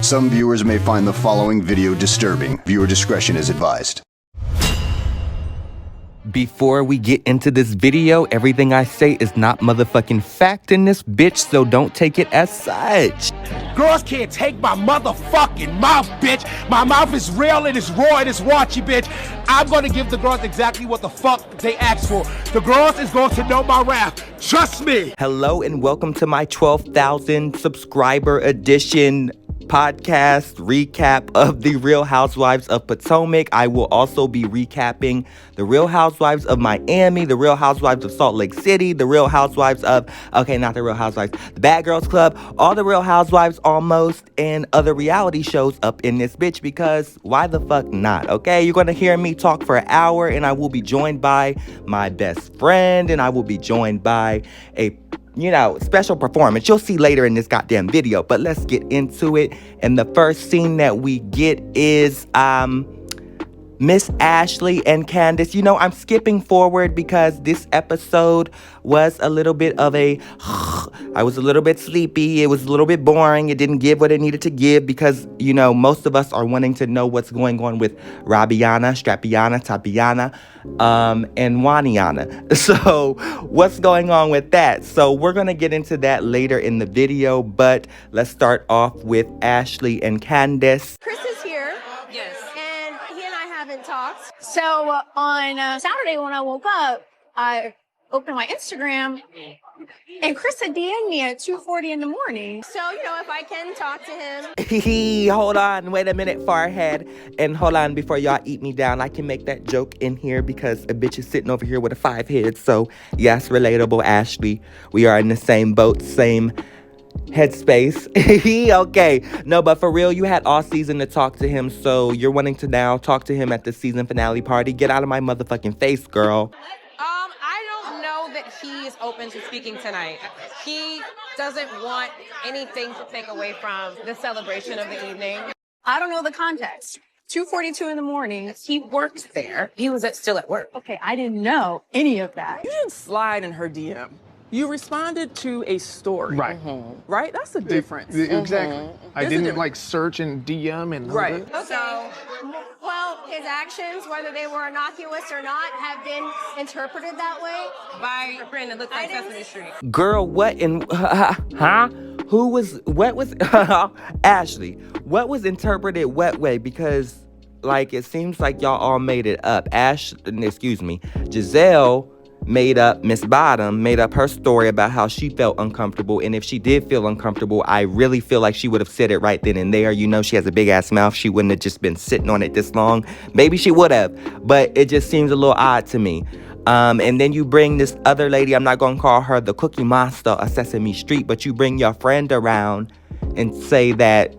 Some viewers may find the following video disturbing. Viewer discretion is advised. Before we get into this video, everything I say is not motherfucking fact in this bitch, so don't take it as such. Girls can't take my motherfucking mouth, bitch. My mouth is real, it is raw, it is raunchy, bitch. I'm gonna give the girls exactly what the fuck they asked for. The girls is going to know my wrath. Trust me. Hello and welcome to my 12,000 subscriber edition podcast recap of the Real Housewives of Potomac. I will also be recapping the Real Housewives of Miami, the Real Housewives of Salt Lake City, the Real Housewives of, okay, not the Real Housewives, the Bad Girls Club, all the Real Housewives almost, and other reality shows up in this bitch, because why the fuck not, okay? You're gonna hear me talk for an hour, and I will be joined by my best friend, and I will be joined by a special performance. You'll see later in this goddamn video, but let's get into it. And the first scene that we get is Miss Ashley and Candace. I'm skipping forward because this episode was a little bit of I was a little bit sleepy. It was a little bit boring. It didn't give what it needed to give because, most of us are wanting to know what's going on with Rabiana, Strapiana, Tapiana, and Waniana. So what's going on with that? So we're going to get into that later in the video, but let's start off with Ashley and Candace. Chris is here. Yes. And he and I haven't talked. So on Saturday when I woke up, I opened my Instagram and Chris had DM'd me at 2:40 in the morning. So, if I can talk to him. Hold on, wait a minute, Farhead. And hold on, before y'all eat me down, I can make that joke in here because a bitch is sitting over here with a 5 head. So, yes, relatable, Ashley. We are in the same boat, same headspace. Okay. No, but for real, you had all season to talk to him. So, you're wanting to now talk to him at the season finale party. Get out of my motherfucking face, girl. I don't know that he is open to speaking tonight. He doesn't want anything to take away from the celebration of the evening. I don't know the context. 2:42 in the morning, he worked there. He was still at work. Okay, I didn't know any of that. You didn't slide in her DM. You responded to a story. Right. Right? That's a difference. Exactly. I didn't search and DM and Right. Okay. So, well, his actions, whether they were innocuous or not, have been interpreted that way. By a friend that looks like Sesame Street. Girl, what in, what was, Ashley, what was interpreted what way? Because, it seems like y'all all made it up. Giselle made up her story about how she felt uncomfortable, and if she did feel uncomfortable, I really feel like she would have said it right then and there. She has a big ass mouth. She wouldn't have just been sitting on it this long. Maybe she would have, but it just seems a little odd to me. And then you bring this other lady, I'm not gonna call her the Cookie Monster of Sesame Street, but you bring your friend around and say that,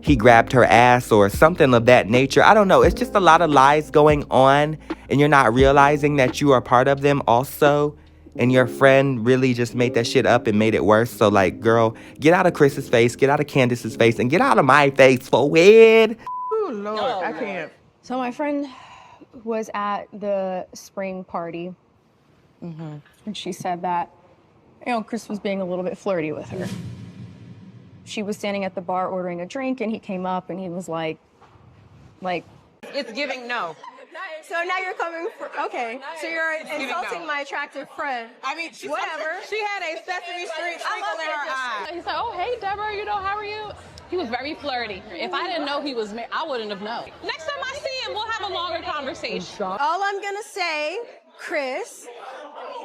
he grabbed her ass or something of that nature. I don't know. It's just a lot of lies going on, and you're not realizing that you are part of them also. And your friend really just made that shit up and made it worse. So, girl, get out of Chris's face, get out of Candace's face, and get out of my face for weird. Oh, Lord, I can't. So my friend was at the spring party, and she said that, Chris was being a little bit flirty with her. She was standing at the bar ordering a drink, and he came up, and he was like. It's giving no. So now you're coming for, okay. So you're insulting my attractive friend. I mean, whatever. She had a Sesame Street twinkle in her eye. He's like, oh, hey, Deborah, how are you? He was very flirty. If I didn't know he was married, I wouldn't have known. Next time I see him, we'll have a longer conversation. All I'm gonna say, Chris.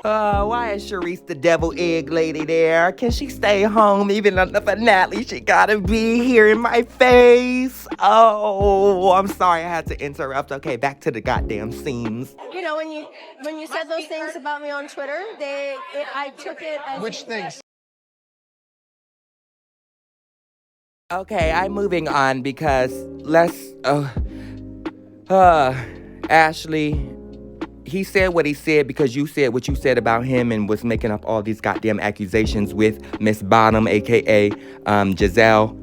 Why is Charisse the devil egg lady there? Can she stay home even on the finale? She gotta be here in my face. Oh, I'm sorry I had to interrupt. Okay, back to the goddamn scenes. When you said those things about me on Twitter, I took it as... Which things? Okay, I'm moving on because Ashley, he said what he said because you said what you said about him and was making up all these goddamn accusations with Miss Bottom, a.k.a. Giselle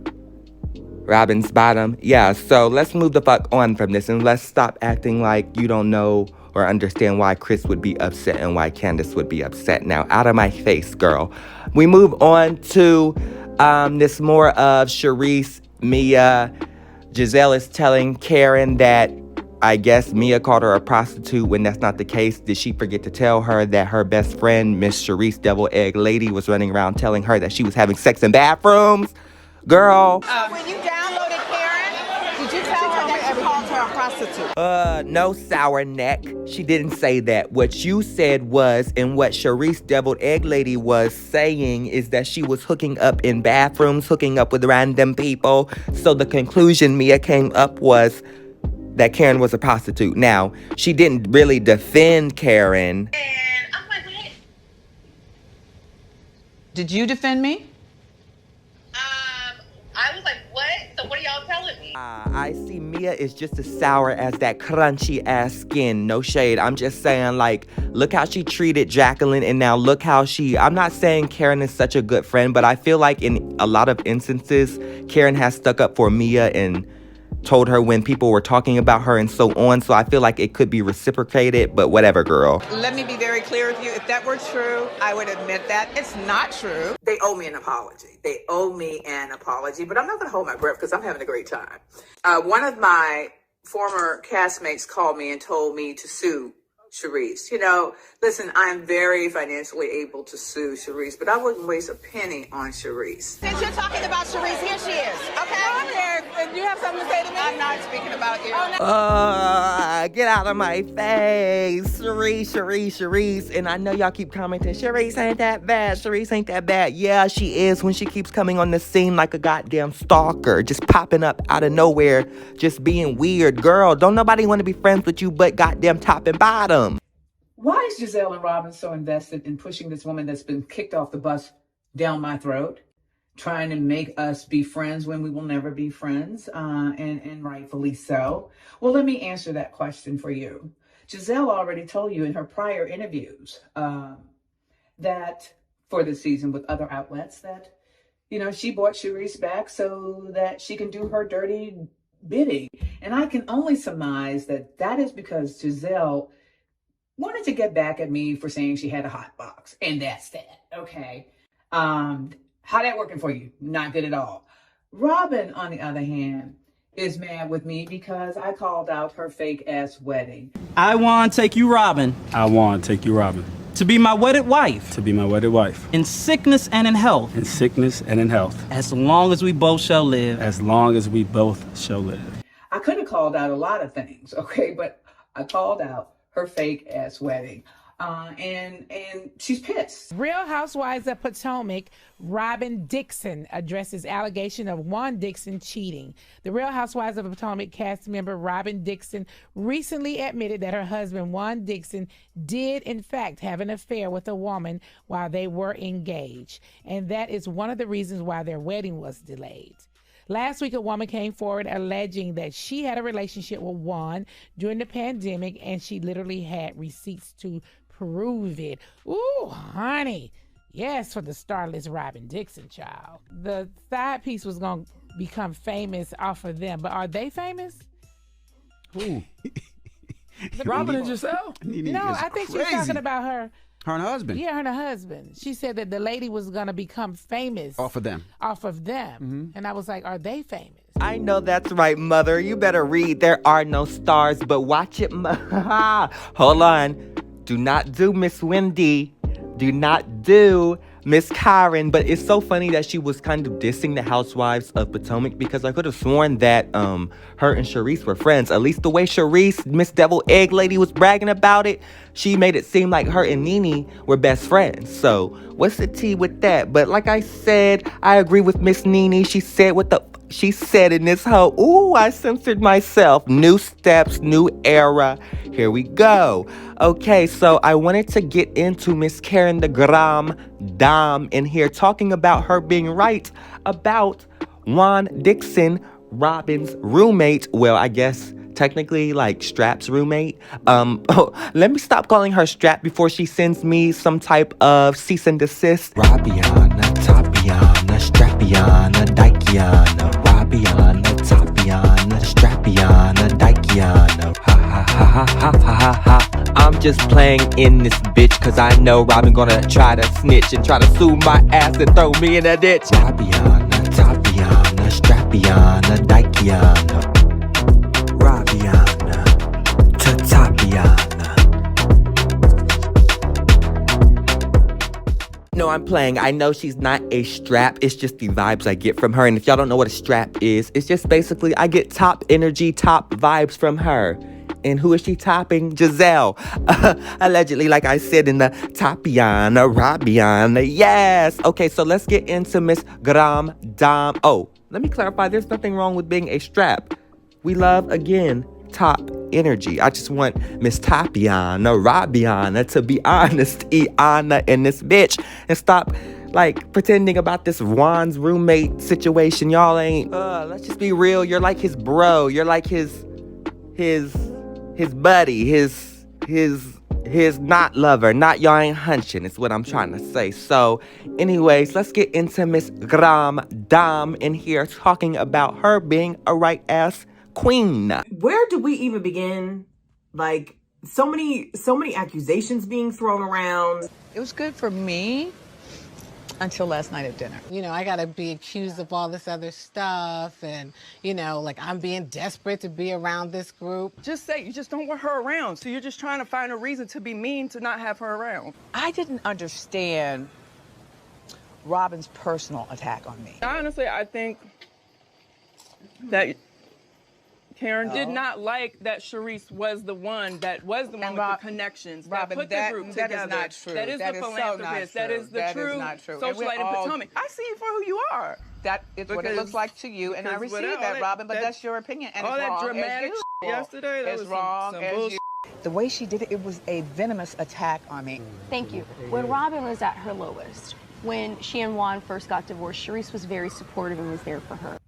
Robbins Bottom. Yeah, so let's move the fuck on from this and let's stop acting like you don't know or understand why Chris would be upset and why Candace would be upset. Now, out of my face, girl. We move on to This more of Charisse, Mia. Giselle is telling Karen that I guess Mia called her a prostitute when that's not the case. Did she forget to tell her that her best friend, Miss Charisse Devil Egg Lady, was running around telling her that she was having sex in bathrooms? Girl. When you downloaded Karen, did you tell her that you called her a prostitute? No, sour neck. She didn't say that. What you said was, and what Charisse Deviled Egg Lady was saying, is that she was hooking up in bathrooms, hooking up with random people. So the conclusion Mia came up was that Karen was a prostitute. Now, she didn't really defend Karen. And I'm like, what? Did you defend me? I was like, what? So what are y'all telling me? I see Mia is just as sour as that crunchy ass skin. No shade. I'm just saying, like, look how she treated Jacqueline, and now look how I'm not saying Karen is such a good friend, but I feel like in a lot of instances, Karen has stuck up for Mia and told her when people were talking about her and so on. So I feel like it could be reciprocated, but whatever, girl. Let me be very clear with you. If that were true, I would admit that. It's not true. They owe me an apology. But I'm not going to hold my breath because I'm having a great time. One of my former castmates called me and told me to sue Charisse. You know, listen, I'm very financially able to sue Charisse, but I wouldn't waste a penny on Charisse. Since you're talking about Charisse, here she is. Okay? I'm here. And you have something to say to me? I'm not speaking about you. Get out of my face. Charisse. And I know y'all keep commenting, Charisse ain't that bad. Yeah, she is when she keeps coming on the scene like a goddamn stalker, just popping up out of nowhere, just being weird. Girl, don't nobody want to be friends with you but goddamn top and bottom. Why is Giselle and Robin so invested in pushing this woman that's been kicked off the bus down my throat, trying to make us be friends when we will never be friends, and rightfully so? Well, let me answer that question for you. Giselle already told you in her prior interviews that for the season with other outlets that, you know, she brought Charisse back so that she can do her dirty bidding. And I can only surmise that is because Giselle wanted to get back at me for saying she had a hot box. And that's that. Okay. How that working for you? Not good at all. Robin, on the other hand, is mad with me because I called out her fake ass wedding. I want to take you, Robin. I want to take you, Robin. To be my wedded wife. To be my wedded wife. In sickness and in health. In sickness and in health. As long as we both shall live. As long as we both shall live. I could have called out a lot of things, okay? But I called out her fake ass wedding. And she's pissed. Real Housewives of Potomac, Robin Dixon addresses allegation of Juan Dixon cheating. The Real Housewives of Potomac cast member Robin Dixon recently admitted that her husband Juan Dixon did in fact have an affair with a woman while they were engaged. And that is one of the reasons why their wedding was delayed. Last week, a woman came forward alleging that she had a relationship with Juan during the pandemic, and she literally had receipts to prove it. Ooh, honey. Yes, for the starless Robin Dixon, child. The side piece was going to become famous off of them, but are they famous? Who? Robin and Giselle? No, I think she's talking about her. Her and her husband? Yeah, her and her husband. She said that the lady was going to become famous. Off of them. Mm-hmm. And I was like, are they famous? I know that's right, mother. You better read There Are No Stars, but watch it. Hold on. Do not do Miss Wendy. Do not do Miss Karen. But it's so funny that she was kind of dissing the Housewives of Potomac because I could have sworn that her and Charisse were friends. At least the way Charisse, Miss Devil Egg Lady, was bragging about it, she made it seem like her and Nene were best friends. So what's the tea with that? But like I said, I agree with Miss Nene. She said what she said in this whole, ooh, I censored myself. New steps, new era. Here we go. Okay, so I wanted to get into Miss Karen the Gram Dame in here, talking about her being right about Juan Dixon, Robin's roommate. Well, I guess technically like Strap's roommate. Let me stop calling her Strap before she sends me some type of cease and desist. Robiana, Tapiana, Strapiana, Dykiana. Robiana, Tapiana, Strapiana, Dykiana. Ha ha ha ha ha ha ha ha. I'm I'm just playing in this bitch, cause I know Robin gonna try to snitch and try to sue my ass and throw me in a ditch. Fabiana, Tapiana, Strapiana, Daikiana, Rabiana, Tatapiana. No, I'm playing. I know she's not a strap. It's just the vibes I get from her. And if y'all don't know what a strap is, it's just basically I get top energy, top vibes from her. And who is she topping? Giselle. Allegedly, like I said in the Tapiana, Rabiana. Yes. Okay, so let's get into Miss Gram Dam. Oh, let me clarify. There's nothing wrong with being a strap. We love, again, top energy. I just want Miss Tapiana, Rabiana to be honest, Iana in this bitch, and stop like pretending about this Juan's roommate situation. Y'all ain't. Let's just be real. You're like his bro. You're like his buddy. His not lover. Not y'all ain't hunching. Is what I'm trying to say. So, anyways, let's get into Miss Gram Dam in here talking about her being a right ass queen. Where do we even begin? Like, so many accusations being thrown around. It was good for me until last night at dinner. You know, I gotta be accused of all this other stuff, and, you know, like I'm being desperate to be around this group. Just say you just don't want her around, so you're just trying to find a reason to be mean to not have her around. I didn't understand Robin's personal attack on me. Honestly, I think that Karen did not like that Charisse was the one with the connections. Robin, that put the group together. That is not true. That is the philanthropist. That is the true socialite in Potomac. I see you for who you are. That is what it looks like to you, and I receive that, Robin, but that's your opinion, and it's wrong. All that dramatic yesterday, that was wrong some as bullshit. you. The way she did it, it was a venomous attack on me. Thank you. When Robin was at her lowest, when she and Juan first got divorced, Charisse was very supportive and was there for her.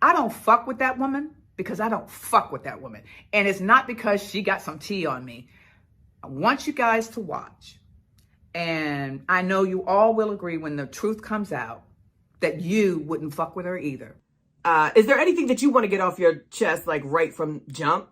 I don't fuck with that woman because I don't fuck with that woman. And it's not because she got some tea on me. I want you guys to watch. And I know you all will agree when the truth comes out that you wouldn't fuck with her either. Is there anything that you want to get off your chest, like right from jump?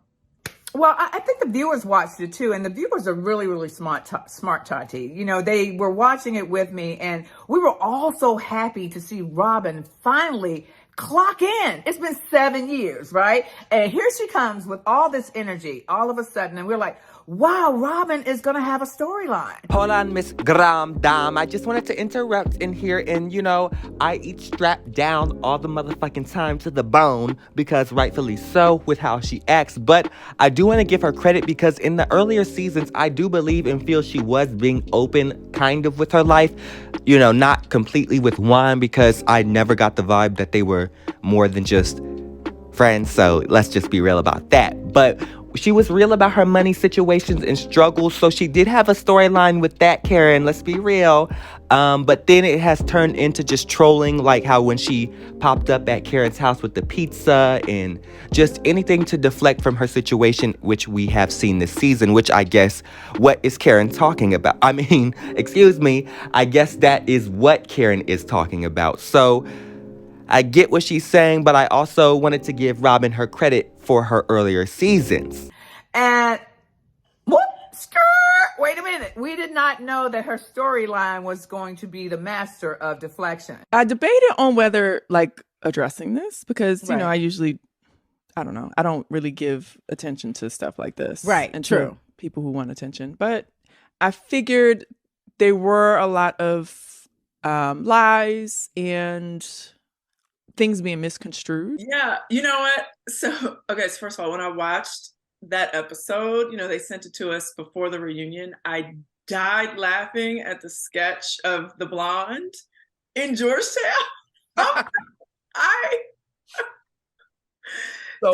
Well, I think the viewers watched it too, and the viewers are really, really smart, Tati. You know, they were watching it with me, and we were all so happy to see Robin finally clock in. It's been 7 years, right? And here she comes with all this energy all of a sudden, and we're like, wow, Robin is gonna have a storyline. Hold on, Miss Gram Dam. I just wanted to interrupt in here, and you know, I eat strapped down all the motherfucking time to the bone, because rightfully so with how she acts. But I do want to give her credit, because in the earlier seasons, I do believe and feel she was being open kind of with her life. You know, not completely with Juan, because I never got the vibe that they were more than just friends. So let's just be real about that. But she was real about her money situations and struggles. So she did have a storyline with that, Karen. Let's be real. But then it has turned into just trolling, like how when she popped up at Karen's house with the pizza and just anything to deflect from her situation, which we have seen this season, which I guess, what is Karen talking about? I mean, excuse me, I guess that is what Karen is talking about. So I get what she's saying, but I also wanted to give Robin her credit for her earlier seasons. And wait a minute. We did not know that her storyline was going to be the master of deflection. I debated on whether, like, addressing this, because, you know, I don't really give attention to stuff like this. Right, and true. People who want attention. But I figured there were a lot of lies and things being misconstrued. Yeah, you know what? So first of all, when I watched that episode, you know, they sent it to us before the reunion. I died laughing at the sketch of the blonde in Georgetown.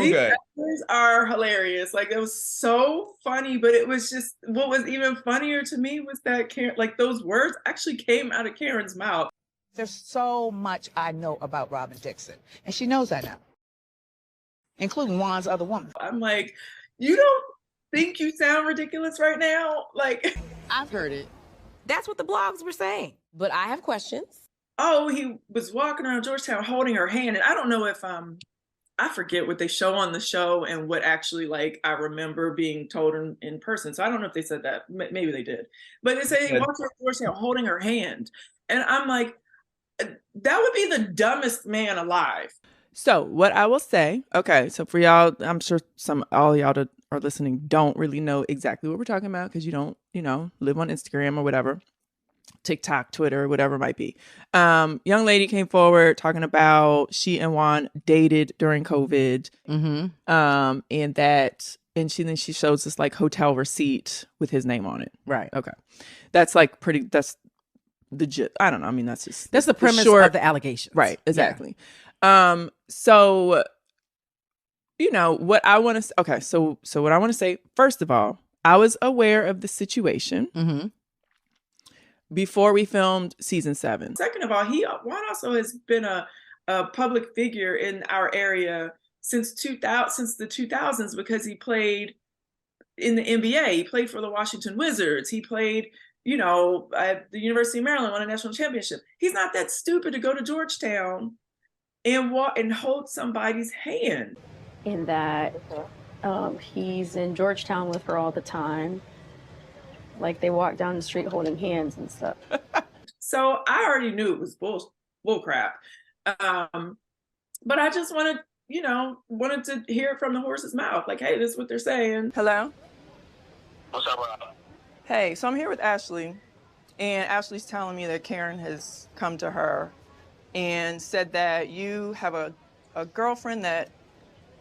These actors are hilarious. Like, it was so funny, but it was just, what was even funnier to me was that Karen, like, those words actually came out of Karen's mouth. There's so much I know about Robin Dixon, and she knows that now, including Juan's other woman. I'm like, you don't think you sound ridiculous right now? Like, I've heard it. That's what the blogs were saying. But I have questions. Oh, he was walking around Georgetown holding her hand, and I don't know if I forget what they show on the show and what actually like I remember being told in person. So I don't know if they said that. Maybe they did. But they say he walked her holding her hand. And I'm like, that would be the dumbest man alive. So what I will say, okay, so for y'all, I'm sure all y'all that are listening don't really know exactly what we're talking about because you don't, live on Instagram or whatever, TikTok, Twitter, whatever it might be. Young lady came forward talking about she and Juan dated during COVID, and she shows this like hotel receipt with his name on it. Right. Okay, that's like that's legit. I don't know. I mean, that's the premise of the allegations. Right. Exactly. Yeah. So, what I want to, okay. So what I want to say, first of all, I was aware of the situation before we filmed season 7. Second of all, Juan also has been a public figure in our area since the 2000s because he played in the NBA. He played for the Washington Wizards. He played, at the University of Maryland, won a national championship. He's not that stupid to go to Georgetown and walk and hold somebody's hand. In that he's in Georgetown with her all the time. Like they walk down the street holding hands and stuff. So I already knew it was bull crap. But I just wanted to hear it from the horse's mouth. Like, hey, this is what they're saying. Hello? What's up, Rob? Hey, so I'm here with Ashley, and Ashley's telling me that Karen has come to her and said that you have a girlfriend that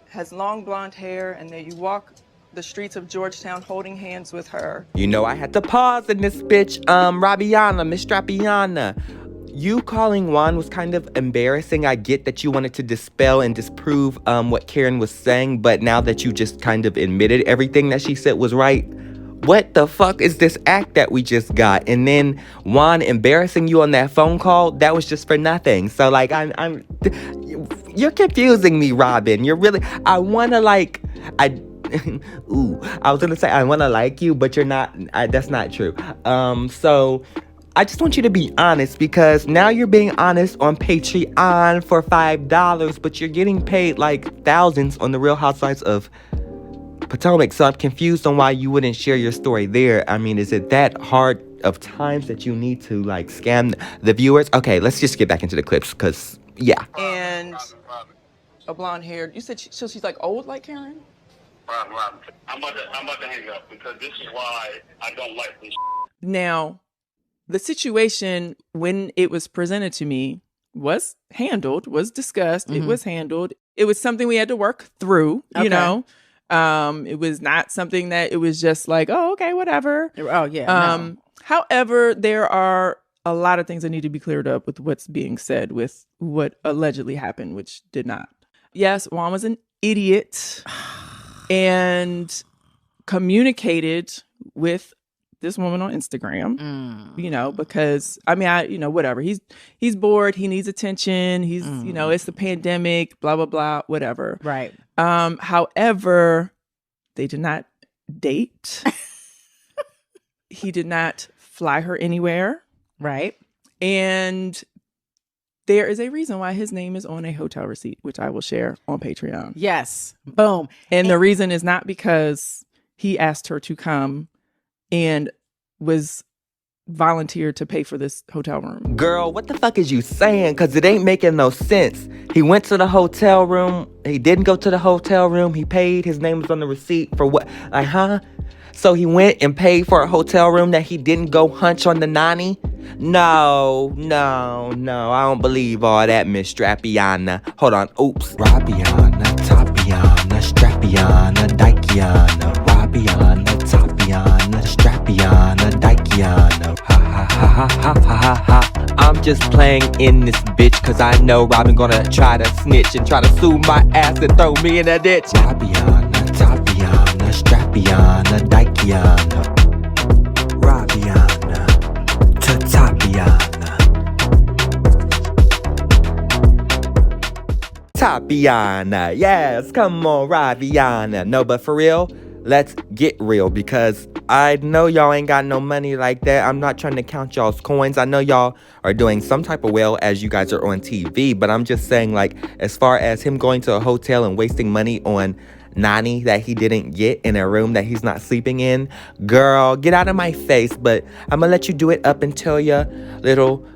has long blonde hair and that you walk the streets of Georgetown holding hands with her. I had to pause in this bitch. Rabiana, Miss Strapiana. You calling Juan was kind of embarrassing. I get that you wanted to dispel and disprove what Karen was saying, but now that you just kind of admitted everything that she said was right, what the fuck is this act that we just got? And then Juan embarrassing you on that phone call, that was just for nothing. So like you're confusing me, Robin. You're really, I was gonna say I wanna like you, but you're not, that's not true. So I just want you to be honest, because now you're being honest on Patreon for $5, but you're getting paid like thousands on the Real Housewives of Potomac. So I'm confused on why you wouldn't share your story there. I mean, is it that hard of times that you need to like scam the viewers? Okay, let's just get back into the clips, because yeah. And a blonde hair. You said she's like old like Karen? Rob, I'm about to hang up because this is why I don't like this. Now, the situation when it was presented to me was handled, was discussed. It was handled. It was something we had to work through, you know. It was not something that it was just like, oh, okay, whatever. Oh, yeah. No. However, there are a lot of things that need to be cleared up with what's being said with what allegedly happened, which did not. Yes, Juan was an idiot and communicated with this woman on Instagram, because I mean, whatever. He's bored. He needs attention. He's, it's the pandemic, blah, blah, blah, whatever. Right. However, they did not date. He did not fly her anywhere. Right. And there is a reason why his name is on a hotel receipt, which I will share on Patreon. Yes. Boom. And the reason is not because he asked her to come and was volunteered to pay for this hotel room. Girl, what the fuck is you saying? Because it ain't making no sense. He went to the hotel room. He didn't go to the hotel room. He paid. His name was on the receipt for what? Like, huh? So he went and paid for a hotel room that he didn't go hunch on the nanny? No. I don't believe all that, Miss Strapiana. Hold on. Oops. Rabiana, Tapiana, Strapiana, Dykiana. Rabiana, Tapiana, Strapiana, Dykiana. Ha ha ha ha ha ha ha. I'm just playing in this bitch, cause I know Robin gonna try to snitch and try to sue my ass and throw me in a ditch. Rabiana, Tapiana, Strapiana, Dykiana. Rabiana, Tapiana. Tapiana, yes, come on, Rabiana. No, but for real, let's get real, because I know y'all ain't got no money like that. I'm not trying to count y'all's coins. I know y'all are doing some type of well as you guys are on TV, but I'm just saying, like, as far as him going to a hotel and wasting money on Nani that he didn't get in a room that he's not sleeping in, girl, get out of my face. But I'm gonna let you do it up until your little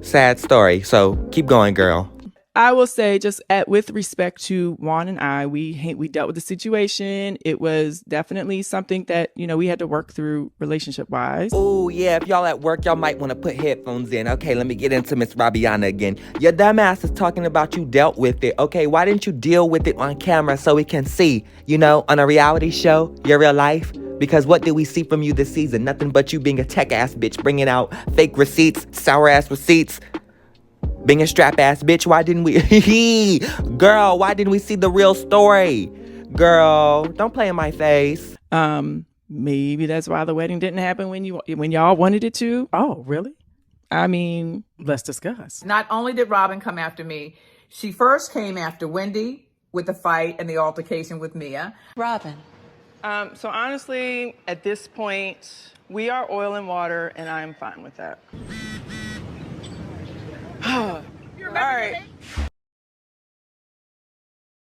sad story. So keep going, girl. I will say, just with respect to Juan and I, we dealt with the situation. It was definitely something that, you know, we had to work through relationship-wise. Oh, yeah, if y'all at work, y'all might want to put headphones in. Okay, let me get into Miss Rabiana again. Your dumbass is talking about you dealt with it. Okay, why didn't you deal with it on camera so we can see, you know, on a reality show, your real life? Because what did we see from you this season? Nothing but you being a tech-ass bitch, bringing out fake receipts, sour-ass receipts. Being a strap-ass bitch, why didn't we... Girl, why didn't we see the real story? Girl, don't play in my face. Maybe that's why the wedding didn't happen when y'all wanted it to. Oh, really? I mean, let's discuss. Not only did Robin come after me, she first came after Wendy with the fight and the altercation with Mia. Robin. So honestly, at this point, we are oil and water, and I'm fine with that. All right.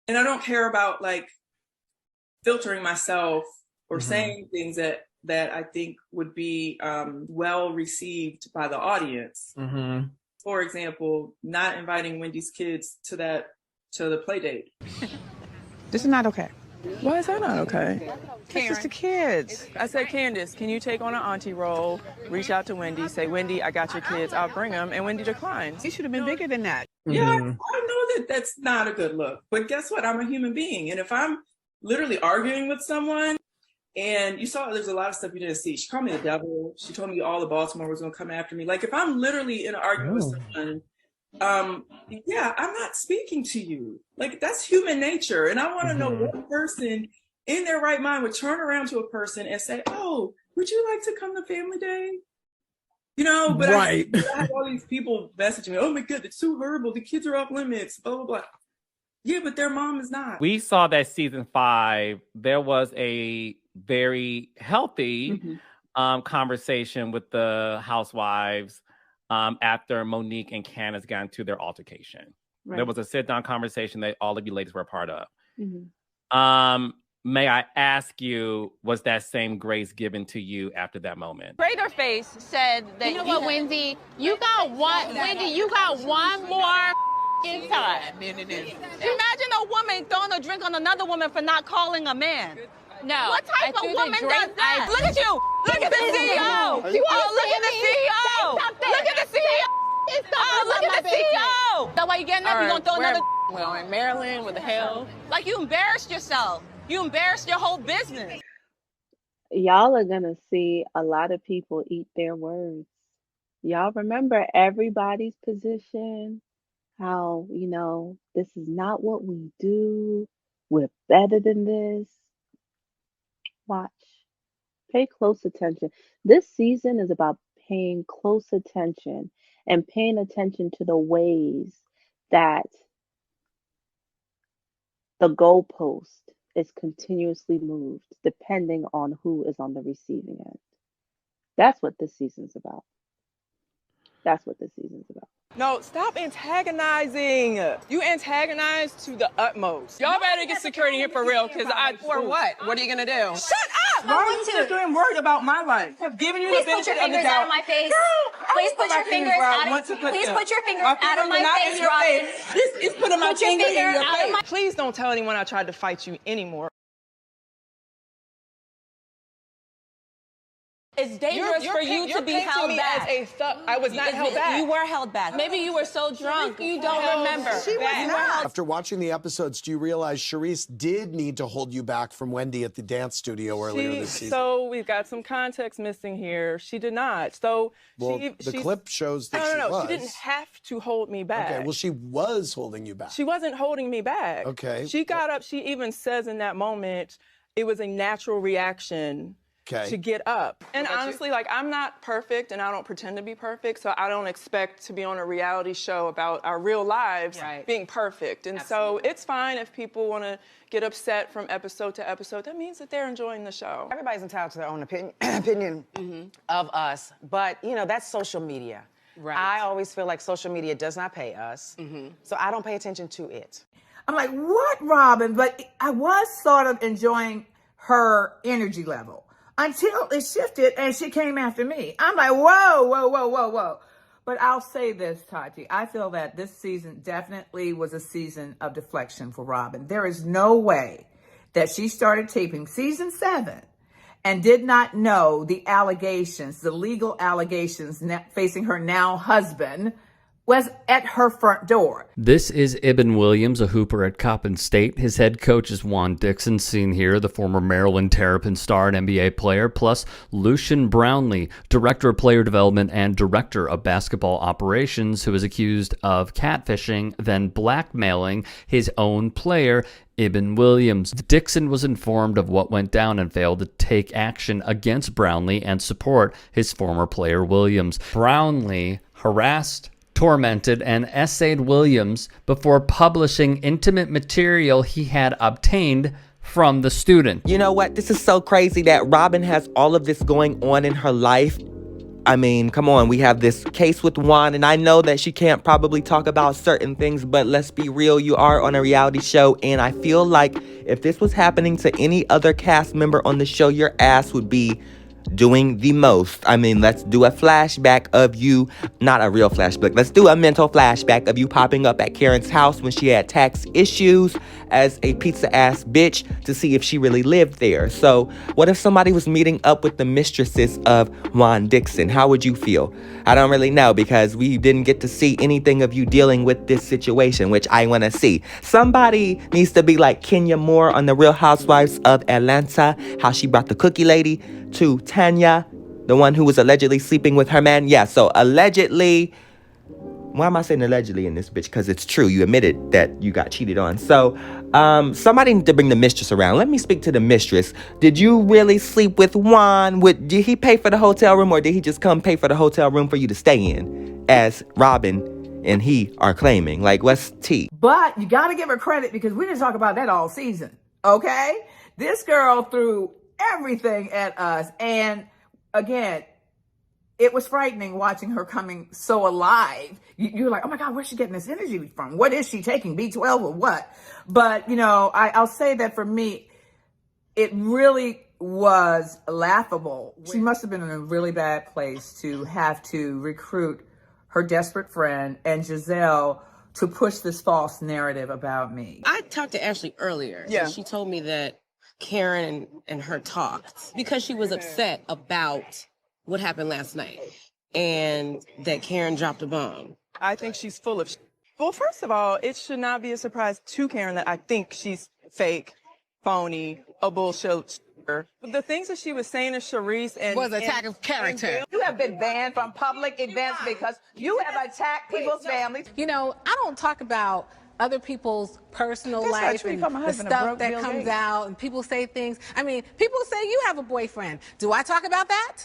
And I don't care about like filtering myself or saying things that I think would be well received by the audience. For example, not inviting Wendy's kids to the play date. This is not okay. Why is that not okay? It's just the kids. I said, Candace, can you take on an auntie role? Reach out to Wendy, say, Wendy, I got your kids, I'll bring them. And Wendy declines. You should have been bigger than that. Yeah, I know that that's not a good look. But guess what? I'm a human being. And if I'm literally arguing with someone, and you saw there's a lot of stuff you didn't see. She called me the devil. She told me all the Baltimore was going to come after me. Like, if I'm literally in an argument with someone, yeah, I'm not speaking to you. Like, that's human nature. And I want to know what person in their right mind would turn around to a person and say, oh, would you like to come to family day? You know, but I have all these people messaging me, oh my God, it's too horrible. The kids are off limits, blah, blah, blah. Yeah, but their mom is not. We saw that season 5, there was a very healthy conversation with the housewives after Monique and Candace got into their altercation. Right. There was a sit-down conversation that all of you ladies were a part of. May I ask you, was that same grace given to you after that moment? Greater Face said that, you know what, Wendy, you got one more time. Imagine a woman throwing a drink on another woman for not calling a man. No. What type of woman does that? Look at you. Look at the CEO. Look at the CEO. Look at the CEO. Oh, look at the CEO. That's why you getting up, you're going to throw another. Well, in Maryland, what the hell? Like, you embarrassed yourself. You embarrassed your whole business. Y'all are going to see a lot of people eat their words. Y'all remember everybody's position, how, you know, this is not what we do. We're better than this. Watch. Pay close attention. This season is about paying close attention and paying attention to the ways that the goalpost is continuously moved depending on who is on the receiving end. That's what this season's about. That's what this season's about. No, stop antagonizing. You antagonize to the utmost. Y'all better get security here for real, because For what? What are you gonna do? Shut up! Why are you just worried about my life? I've given you the benefit of the doubt. Please put your fingers out of my face. Please put your fingers out of my face, Robin. This is putting my finger in your out of face. Please don't tell anyone I tried to fight you anymore. It's dangerous for you to be held back. As a thug. I was not held back. You were held back. Maybe you were so drunk you don't remember. She was not. After watching the episodes, do you realize Charisse did need to hold you back from Wendy at the dance studio earlier this season? So we've got some context missing here. She did not. So the clip shows that she was. She didn't have to hold me back. Okay, well, she was holding you back. She wasn't holding me back. Okay. She got up. She even says in that moment, it was a natural reaction to get up. And honestly, like, I'm not perfect and I don't pretend to be perfect, so I don't expect to be on a reality show about our real lives being perfect. And so it's fine if people want to get upset from episode to episode. That means that they're enjoying the show. Everybody's entitled to their own opinion of us, but you know, that's social media. Right. I always feel like social media does not pay us, so I don't pay attention to it. I'm like, what, Robin? But I was sort of enjoying her energy level until it shifted and she came after me. I'm like, whoa, whoa, whoa, whoa, whoa. But I'll say this, Tati. I feel that this season definitely was a season of deflection for Robin. There is no way that she started taping season 7 and did not know the allegations, the legal allegations facing her now husband was at her front door. This is Ibn Williams, a hooper at Coppin State. His head coach is Juan Dixon, seen here, the former Maryland Terrapin star and NBA player, plus Lucian Brownlee, director of player development and director of basketball operations, who is accused of catfishing, then blackmailing his own player, Ibn Williams. Dixon was informed of what went down and failed to take action against Brownlee and support his former player, Williams. Brownlee harassed, tormented, and essayed Williams before publishing intimate material he had obtained from the student. You know what? This is so crazy that Robin has all of this going on in her life. I mean, come on, we have this case with Juan, and I know that she can't probably talk about certain things, but let's be real, you are on a reality show, and I feel like if this was happening to any other cast member on the show, your ass would be doing the most. I mean, let's do a flashback of you, not a real flashback, let's do a mental flashback of you popping up at Karen's house when she had tax issues as a pizza ass bitch to see if she really lived there. So what if somebody was meeting up with the mistresses of Juan Dixon? How would you feel? I don't really know, because we didn't get to see anything of you dealing with this situation, which I want to see. Somebody needs to be like Kenya Moore on The Real Housewives of Atlanta, how she brought the cookie lady to Tanya, the one who was allegedly sleeping with her man. Yeah, so allegedly, why am I saying allegedly in this bitch? Because it's true, you admitted that you got cheated on. So somebody need to bring the mistress around. Let me speak to the mistress. Did you really sleep with Juan? Did he pay for the hotel room, or did he just come pay for the hotel room for you to stay in, as Robin and he are claiming? Like, what's tea? But you got to give her credit, because we didn't talk about that all season, okay? This girl threw everything at us. And again, it was frightening watching her coming so alive. You're like, oh my God, where's she getting this energy from? What is she taking, B12 or what? But, you know, I'll say that for me, it really was laughable. She must have been in a really bad place to have to recruit her desperate friend and Giselle to push this false narrative about me. I talked to Ashley earlier. Yeah. And she told me that Karen and her talked because she was upset about what happened last night and that Karen dropped a bomb. I think she's full of shit. Well, first of all, it should not be a surprise to Karen that I think she's fake, phony, a bullshit. The things that she was saying to Charisse and was attack of character. You have been banned from public events because you have attacked people's families. You know, I don't talk about other people's personal That's not life true. You and call my the husband a stuff broke that Bill comes Gates. out, and people say things. I mean, people say you have a boyfriend. Do I talk about that?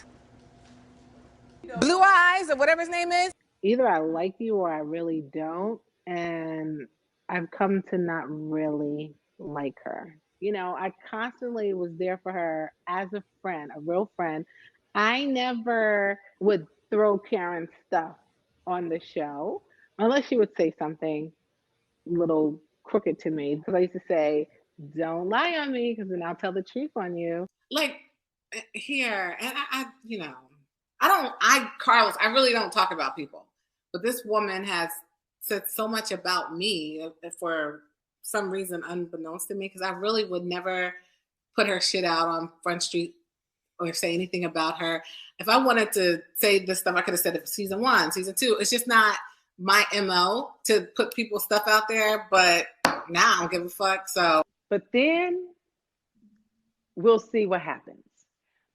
Blue Eyes or whatever his name is? Either I like you or I really don't. And I've come to not really like her. You know, I constantly was there for her as a friend, a real friend. I never would throw Karen stuff on the show unless she would say something little crooked to me. Because I used to say, don't lie on me, because then I'll tell the truth on you. Like here, and Carlos, I really don't talk about people, but this woman has said so much about me for some reason unbeknownst to me, because I really would never put her shit out on Front Street or say anything about her. If I wanted to say this stuff, I could have said it for season 1, season 2. It's just not my MO to put people's stuff out there, but now I don't give a fuck. So, but then we'll see what happens.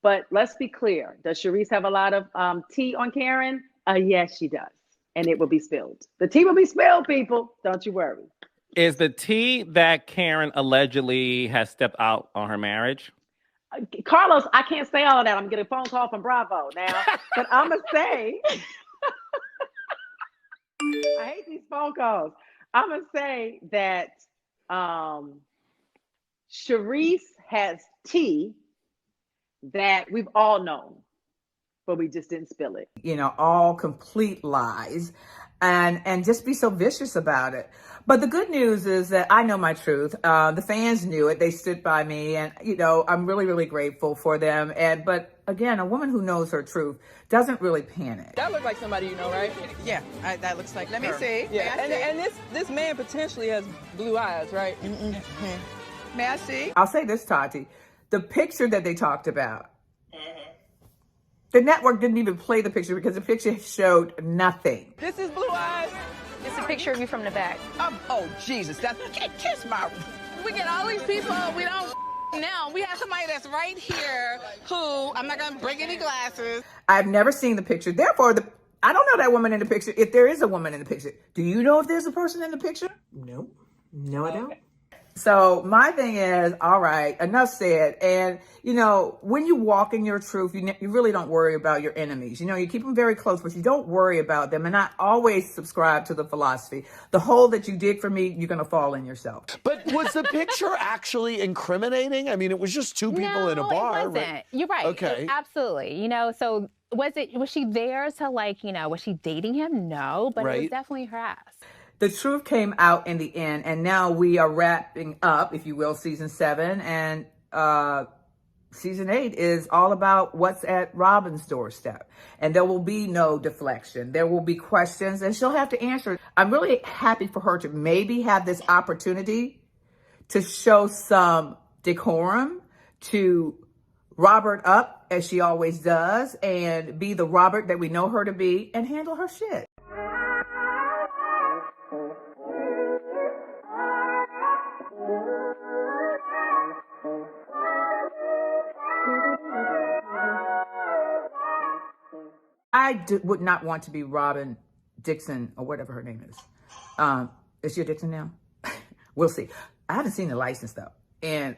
But let's be clear. Does Charisse have a lot of tea on Karen? Yes, she does. And it will be spilled. The tea will be spilled, people. Don't you worry. Is the tea that Karen allegedly has stepped out on her marriage? Carlos, I can't say all of that. I'm getting a phone call from Bravo now. But I'm going to say, I hate these phone calls. I'm going to say that Charisse has tea that we've all known, but we just didn't spill it. You know, all complete lies, and just be so vicious about it. But the good news is that I know my truth. The fans knew it. They stood by me, and you know, I'm really, really grateful for them. But again, a woman who knows her truth doesn't really panic. That looks like somebody you know, right? Yeah, that looks like. Let me see. Yeah, May I see? and this man potentially has blue eyes, right? May I see? I'll say this, Tati. The picture that they talked about, the network didn't even play the picture because the picture showed nothing. This is blue eyes. It's a picture of you from the back. Oh, Jesus. Kiss my... We get all these people, we don't now. We have somebody that's right here who, I'm not going to break any glasses. I've never seen the picture. Therefore, I don't know that woman in the picture. If there is a woman in the picture, do you know if there's a person in the picture? No. No, I don't. So my thing is, all right, enough said. And, you know, when you walk in your truth, you really don't worry about your enemies. You know, you keep them very close, but you don't worry about them. And I always subscribe to the philosophy, the hole that you dig for me, you're going to fall in yourself. But was the picture actually incriminating? I mean, it was just two people in a bar. It wasn't. Right? You're right. Okay. Absolutely. You know, so was she there to, like, you know, was she dating him? No, but it was definitely her ass. The truth came out in the end, and now we are wrapping up, if you will, season 7, and season 8 is all about what's at Robin's doorstep. And there will be no deflection. There will be questions, and she'll have to answer. I'm really happy for her to maybe have this opportunity to show some decorum, to Robert up, as she always does, and be the Robert that we know her to be, and handle her shit. I would not want to be Robin Dixon or whatever her name is. Is she a Dixon now? We'll see. I haven't seen the license though. And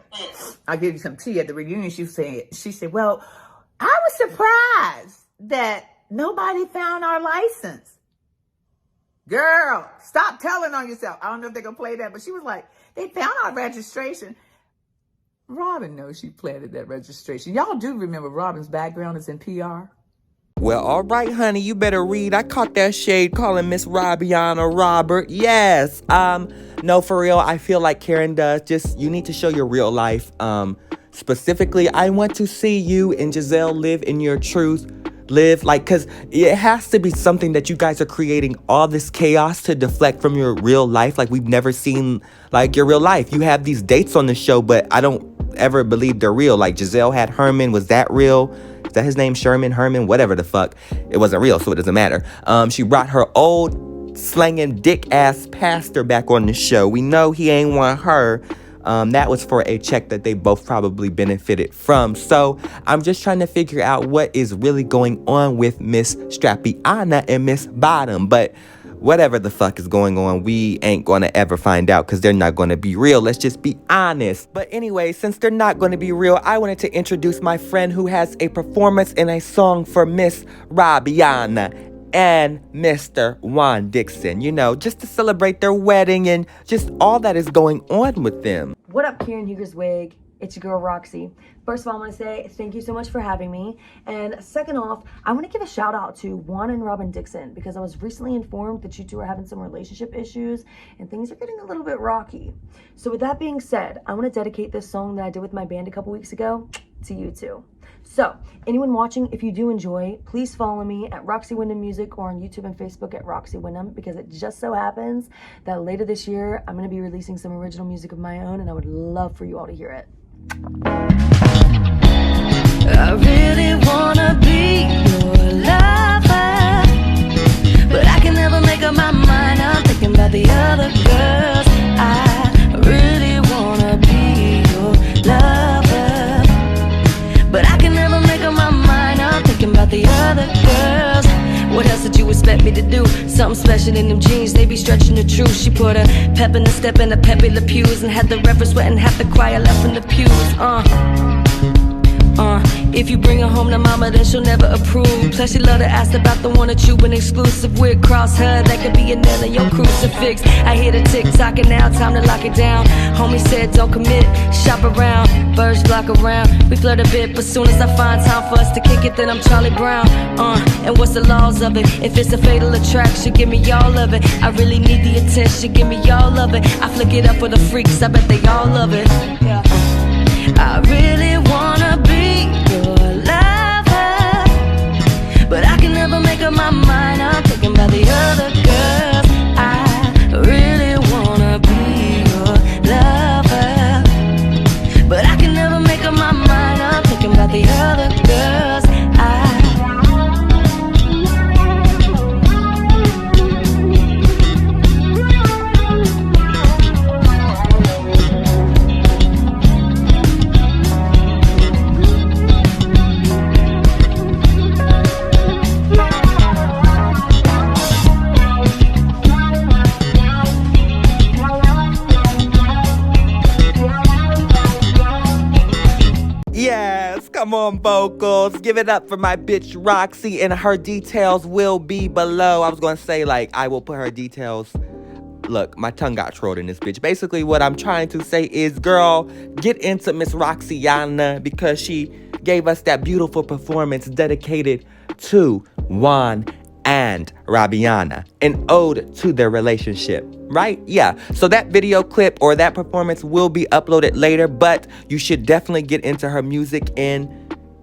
I gave you some tea at the reunion. She said, well, I was surprised that nobody found our license. Girl, stop telling on yourself. I don't know if they're going to play that, but she was like, they found our registration. Robin knows she planted that registration. Y'all do remember Robin's background is in PR? Well, all right, honey, you better read. I caught that shade calling Miss Robiana Robert. Yes. No, for real, I feel like Karen does. Just, you need to show your real life. Specifically, I want to see you and Giselle live in your truth. Live, like, because it has to be something that you guys are creating all this chaos to deflect from your real life. Like, we've never seen, like, your real life. You have these dates on the show, but I don't ever believe they're real. Like, Giselle had Herman. Was that real? Is that his name? Sherman, Herman, whatever the fuck. It wasn't real, so it doesn't matter. She brought her old slanging dick ass pastor back on the show. We know he ain't want her. That was for a check that they both probably benefited from. So I'm just trying to figure out what is really going on with Miss Strappiana and Miss Bottom. But whatever the fuck is going on, we ain't gonna ever find out because they're not gonna be real. Let's just be honest. But anyway, since they're not gonna be real, I wanted to introduce my friend who has a performance in a song for Miss Robiana and Mr. Juan Dixon, you know, just to celebrate their wedding and just all that is going on with them. What up, Karenhugerswig? It's your girl, Roxy. First of all, I want to say thank you so much for having me. And second off, I want to give a shout out to Juan and Robin Dixon because I was recently informed that you two are having some relationship issues and things are getting a little bit rocky. So with that being said, I want to dedicate this song that I did with my band a couple weeks ago to you two. So, anyone watching, if you do enjoy, please follow me at Roxy Wyndham Music or on YouTube and Facebook at Roxy Wyndham, because it just so happens that later this year, I'm going to be releasing some original music of my own, and I would love for you all to hear it. I really want to be your lover, but I can never make up my mind. I'm thinking about the other girls. I really want to be your lover, but I can never make up my mind. I'm thinking about the other girls. What else did you expect me to do? Something special in them jeans, they be stretching the truth. She put a pep in the step in the peppy the pews and had the reverend sweating half the choir left in the pews. If you bring her home to mama, then she'll never approve. Plus she love to ask about the one that you been exclusive with. Cross her, that could be a nail in your crucifix. I hear the tick-tock and now time to lock it down. Homie said don't commit, shop around. Birds flock around, we flirt a bit, but soon as I find time for us to kick it, then I'm Charlie Brown. And what's the laws of it? If it's a fatal attraction, give me all of it. I really need the attention, give me all of it. I flick it up for the freaks, I bet they all love it. I really wanna be your lover, but I can never make up my mind. I'm thinking about the other girls. I really wanna be your lover, but I can never make up my mind. I'm thinking about the other girls. Yes, come on, vocals. Give it up for my bitch Roxy, and her details will be below. I was gonna say, like, I will put her details. Look, my tongue got trolled in this bitch. Basically, what I'm trying to say is, girl, get into Miss Roxyana because she gave us that beautiful performance dedicated to Juan and Rabiana, an ode to their relationship, right? Yeah, so that video clip or that performance will be uploaded later, but you should definitely get into her music, and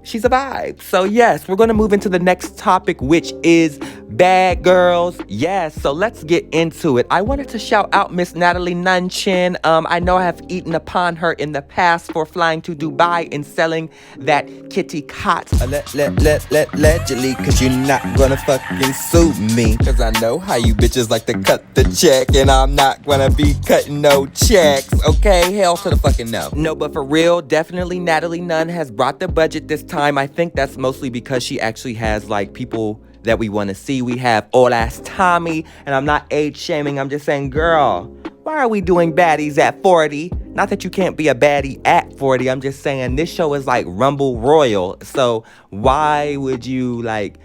she's a vibe. So yes, we're gonna move into the next topic, which is bad girls. Yes, so let's get into it. I wanted to shout out Miss Natalie Nunchin. I know I have eaten upon her in the past for flying to Dubai and selling that kitty cat. Allegedly, cause you're not gonna fucking sue me. Cause I know how you bitches like to cut the check, and I'm not gonna be cutting no checks, okay? Hell to the fucking no. No, but for real, definitely Natalie Nunn has brought the budget this time. I think that's mostly because she actually has like people that we want to see. We have old ass Tommy, and I'm not age shaming, I'm just saying, girl, why are we doing baddies at 40? Not that you can't be a baddie at 40, I'm just saying this show is like Rumble Royal, so why would you, like,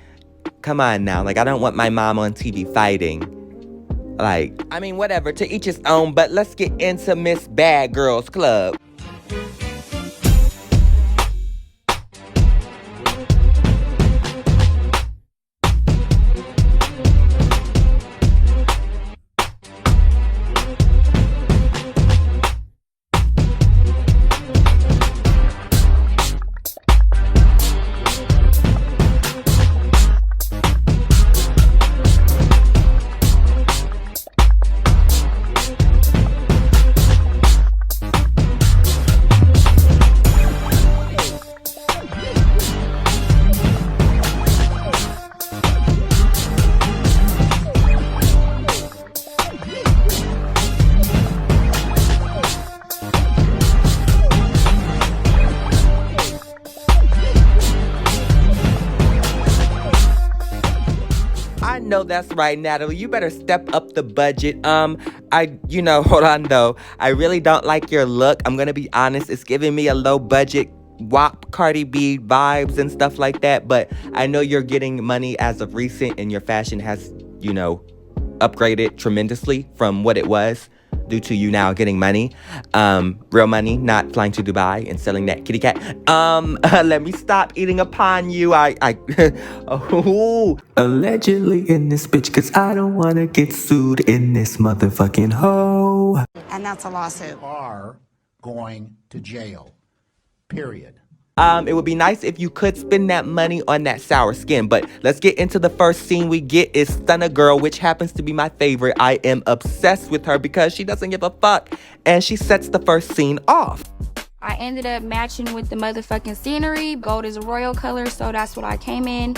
come on now, like, I don't want my mom on TV fighting. Like, I mean, whatever, to each his own, but let's get into Miss Bad Girls Club. No, that's right, Natalie. You better step up the budget. Hold on though. I really don't like your look. I'm gonna be honest. It's giving me a low budget WAP Cardi B vibes and stuff like that. But I know you're getting money as of recent, and your fashion has, upgraded tremendously from what it was due to you now getting money. Real money, not flying to Dubai and selling that kitty cat. Let me stop eating upon you. Allegedly in this bitch, cause I don't wanna get sued in this motherfucking hoe. And that's a lawsuit. Are going to jail. Period. It would be nice if you could spend that money on that sour skin. But let's get into the first scene we get is Stunna Girl, which happens to be my favorite. I am obsessed with her because she doesn't give a fuck. And she sets the first scene off. I ended up matching with the motherfucking scenery. Gold is a royal color, so that's what I came in.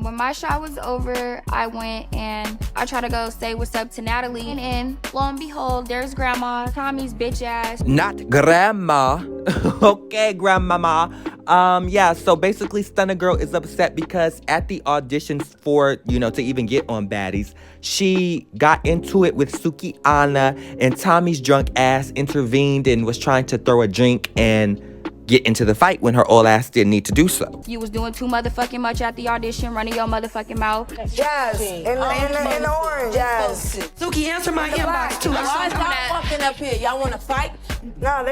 When my shot was over, I went and I tried to go say what's up to Natalie. And lo and behold, there's Grandma, Tommy's bitch ass. Not grandma. Okay, grandmama. Yeah, so basically Stunna Girl is upset because at the auditions for, to even get on Baddies, she got into it with Suki Anna, and Tommy's drunk ass intervened and was trying to throw a drink and get into the fight when her old ass didn't need to do so. You was doing too motherfucking much at the audition, running your motherfucking mouth. Yes, in the orange. Yes. Suki, answer my inbox too. Why is y'all fucking up here? Y'all want to fight? No,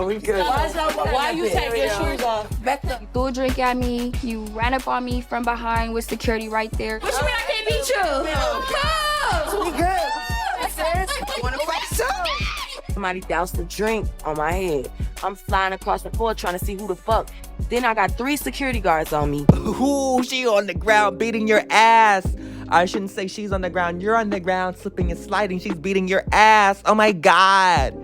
we good. Why you take your shoes off? Back up. You threw a drink at me. You ran up on me from behind with security right there. What you mean I can't beat you? We good. Want to fight too? Somebody doused a drink on my head. I'm flying across the floor trying to see who the fuck. Then I got 3 security guards on me. Ooh, she on the ground beating your ass. I shouldn't say she's on the ground. You're on the ground slipping and sliding. She's beating your ass. Oh my God.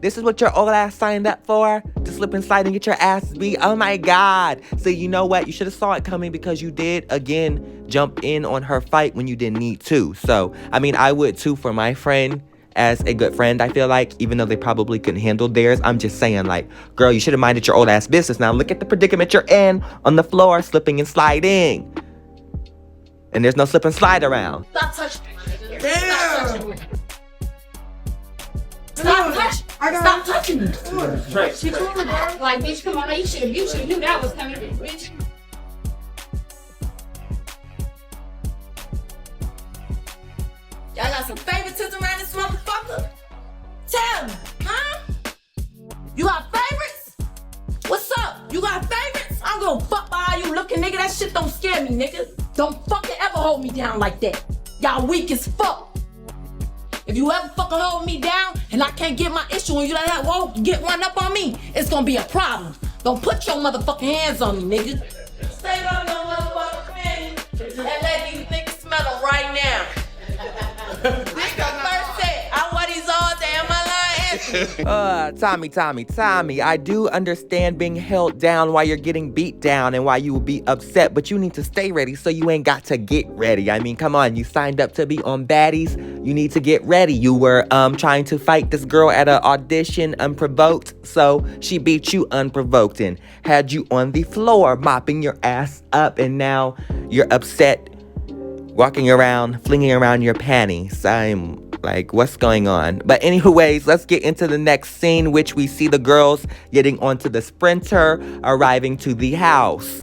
This is what your old ass signed up for? To slip and slide and get your ass beat? Oh my God. So you know what? You should have saw it coming because you did, again, jump in on her fight when you didn't need to. So, I mean, I would too for my friend. As a good friend, I feel like, even though they probably couldn't handle theirs, I'm just saying, like, girl, you should have minded your old ass business. Now look at the predicament you're in on the floor, slipping and sliding. And there's no slip and slide around. Stop touching me. Damn. Stop touching me. She told me, like, bitch, come on, you should have knew that was coming, bitch. Y'all got some favoritism around this motherfucker? Tell me, huh? You got favorites? What's up? You got favorites? I'm gonna fuck by all you looking, nigga. That shit don't scare me, nigga. Don't fucking ever hold me down like that. Y'all weak as fuck. If you ever fucking hold me down and I can't get my issue and you let that won't get one up on me, it's gonna be a problem. Don't put your motherfucking hands on me, nigga. Stay on your motherfucking hands and let these niggas smell them right now. This the first set. I wear these all day in my life. Tommy, I do understand being held down while you're getting beat down and why you will be upset, but you need to stay ready so you ain't got to get ready. I mean, come on, you signed up to be on Baddies. You need to get ready. You were trying to fight this girl at an audition unprovoked, so she beat you unprovoked and had you on the floor mopping your ass up, and now you're upset walking around, flinging around your panties. I'm like, what's going on? But anyways, let's get into the next scene, which we see the girls getting onto the Sprinter, arriving to the house.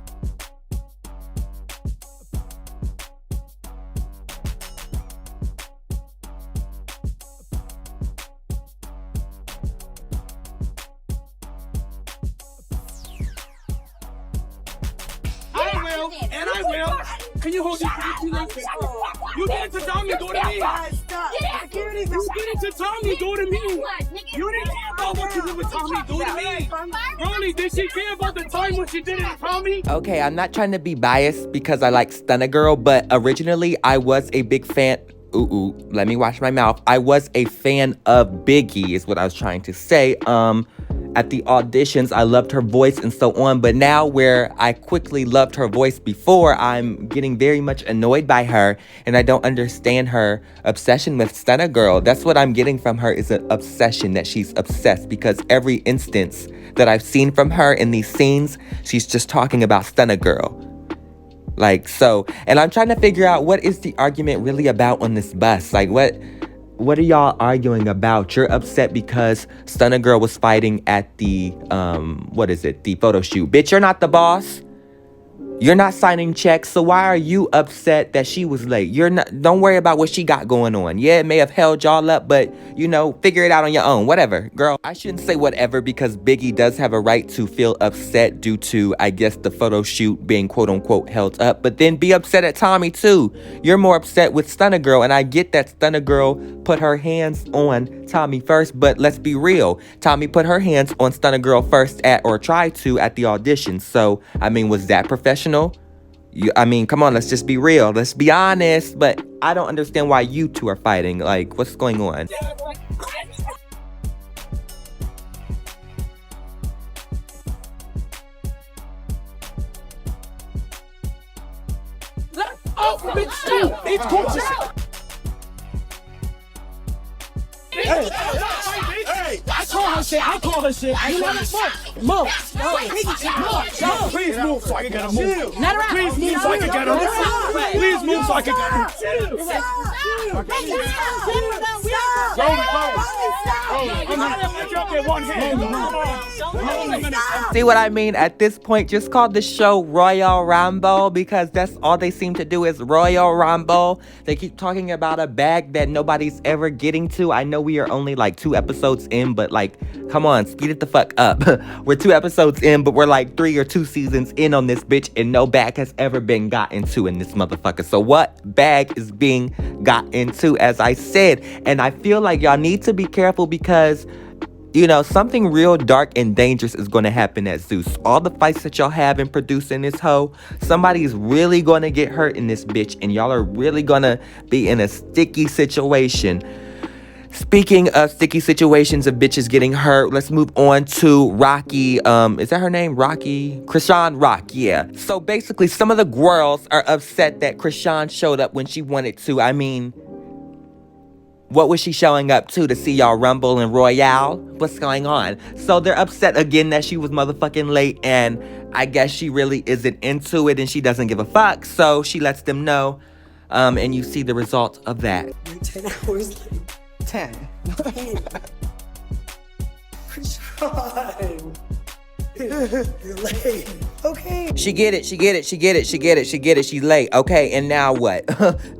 I will. Can you hold this? You get it to Tommy, go to me. You get it to Tommy, go to me. You didn't care about what you did with Tommy, go to me. Really, did she care about the time when she did it with Tommy? Okay, I'm not trying to be biased because I like Stunna Girl, but originally I was a big fan. Let me wash my mouth. I was a fan of Biggie, is what I was trying to say. At the auditions, I loved her voice and so on, but now where I quickly loved her voice before, I'm getting very much annoyed by her, and I don't understand her obsession with Stunna Girl. That's what I'm getting from her, is an obsession, that she's obsessed, because every instance that I've seen from her in these scenes, she's just talking about Stunna Girl. Like, so, and I'm trying to figure out what is the argument really about on this bus. Like, what are y'all arguing about? You're upset because Stunna Girl was fighting at the, the photo shoot. Bitch, you're not the boss. You're not signing checks, so why are you upset that she was late? Don't worry about what she got going on. Yeah, it may have held y'all up, but, figure it out on your own. Whatever. Girl, I shouldn't say whatever because Biggie does have a right to feel upset due to, I guess, the photo shoot being quote-unquote held up. But then be upset at Tommy, too. You're more upset with Stunna Girl, and I get that Stunna Girl put her hands on Tommy first, but let's be real. Tommy put her hands on Stunna Girl first tried to at the audition. So, was that professional? Come on, let's just be real. Let's be honest. But I don't understand why you two are fighting. Like, what's going on? It's gorgeous. Hey, I call her shit. You want to fuck? Move. Please move so I can get her move. Please move so I can get her. Please move so I can get her. See what I mean? At this point, just call the show Royal Rumble because that's all they seem to do is Royal Rumble. They keep talking about a bag that nobody's ever getting to. I know we are only like 2 episodes in, but like, come on, speed it the fuck up. We're 2 episodes in, but we're like 3 or 2 seasons in on this bitch, and no bag has ever been gotten to in this motherfucker. So what bag is being got into, as I said? And I feel like y'all need to be careful because, you know, something real dark and dangerous is going to happen at Zeus. All the fights that y'all have and produce in this hoe, somebody's really going to get hurt in this bitch, and y'all are really going to be in a sticky situation. Speaking of sticky situations of bitches getting hurt, let's move on to Rocky. Is that her name? Rocky? Krishan Rock, yeah. So basically, some of the girls are upset that Krishan showed up when she wanted to. I mean, what was she showing up to see y'all Rumble and Royale? What's going on? So they're upset again that she was motherfucking late, and I guess she really isn't into it and she doesn't give a fuck. So she lets them know, and you see the result of that. 10 hours late. 10. Krishan. You're late. Okay. She get it. She's late. Okay, and now what?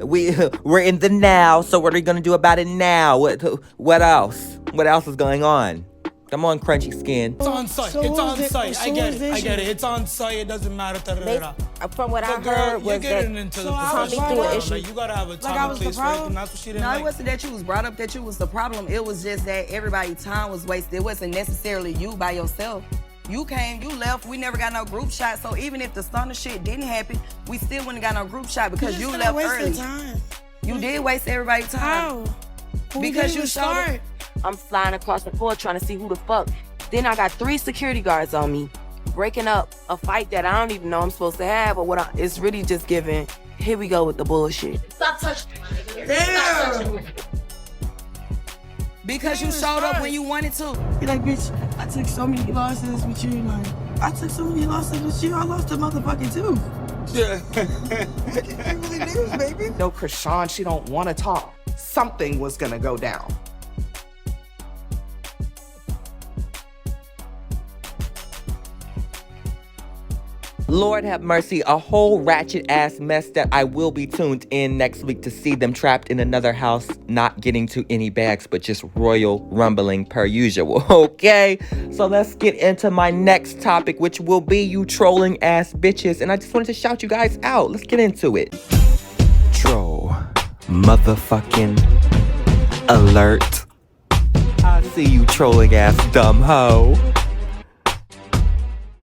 We're in the now, so what are we gonna do about it now? What else? What else is going on? Come on, crunchy skin. It's on site. It's on site. I get it. It's on site. It doesn't matter. From what I heard was that Tommy threw an issue. You gotta have a time and place, right? And that's what she didn't like. No, it wasn't that you was brought up that you was the problem. It was just that everybody's time was wasted. It wasn't necessarily you by yourself. You came, you left, we never got no group shot. So even if the stunner shit didn't happen, we still wouldn't have got no group shot because you left early. Time. You did waste everybody's time. How? Because you started. I'm flying across the floor trying to see who the fuck. Then I got 3 security guards on me, breaking up a fight that I don't even know I'm supposed to have, or it's really just giving. Here we go with the bullshit. Stop touching me. Damn. Because you showed up when you wanted to. You're like, bitch, I took so many losses with you. Like, I took so many losses with you. I lost a motherfucking too. Yeah. I really lose, baby. No, Krishan, she don't want to talk. Something was gonna go down. Lord have mercy, a whole ratchet ass mess that I will be tuned in next week to see them trapped in another house, not getting to any bags, but just royal rumbling per usual, okay? So let's get into my next topic, which will be you trolling ass bitches. And I just wanted to shout you guys out. Let's get into it. Troll motherfucking alert. I see you trolling ass dumb hoe.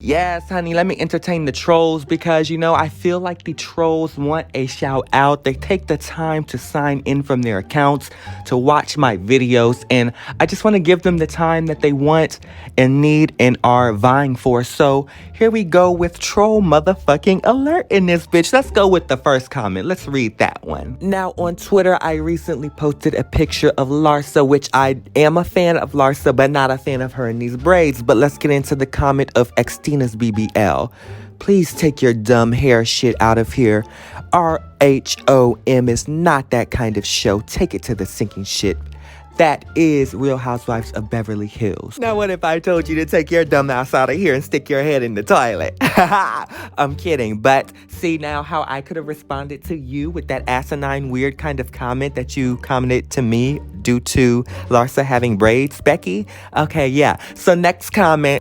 Yes, honey, let me entertain the trolls because, you know, I feel like the trolls want a shout out. They take the time to sign in from their accounts to watch my videos, and I just want to give them the time that they want and need and are vying for. So here we go with troll motherfucking alert in this bitch. Let's go with the first comment. Let's read that one. Now, on Twitter, I recently posted a picture of Larsa, which I am a fan of Larsa, but not a fan of her in these braids. But let's get into the comment of Xtina's BBL. Please take your dumb hair shit out of here. RHOM is not that kind of show. Take it to the sinking shit. That is Real Housewives of Beverly Hills. Now, what if I told you to take your dumb ass out of here and stick your head in the toilet? I'm kidding. But see now how I could have responded to you with that asinine, weird kind of comment that you commented to me due to Larsa having braids, Becky? Okay, yeah. So next comment.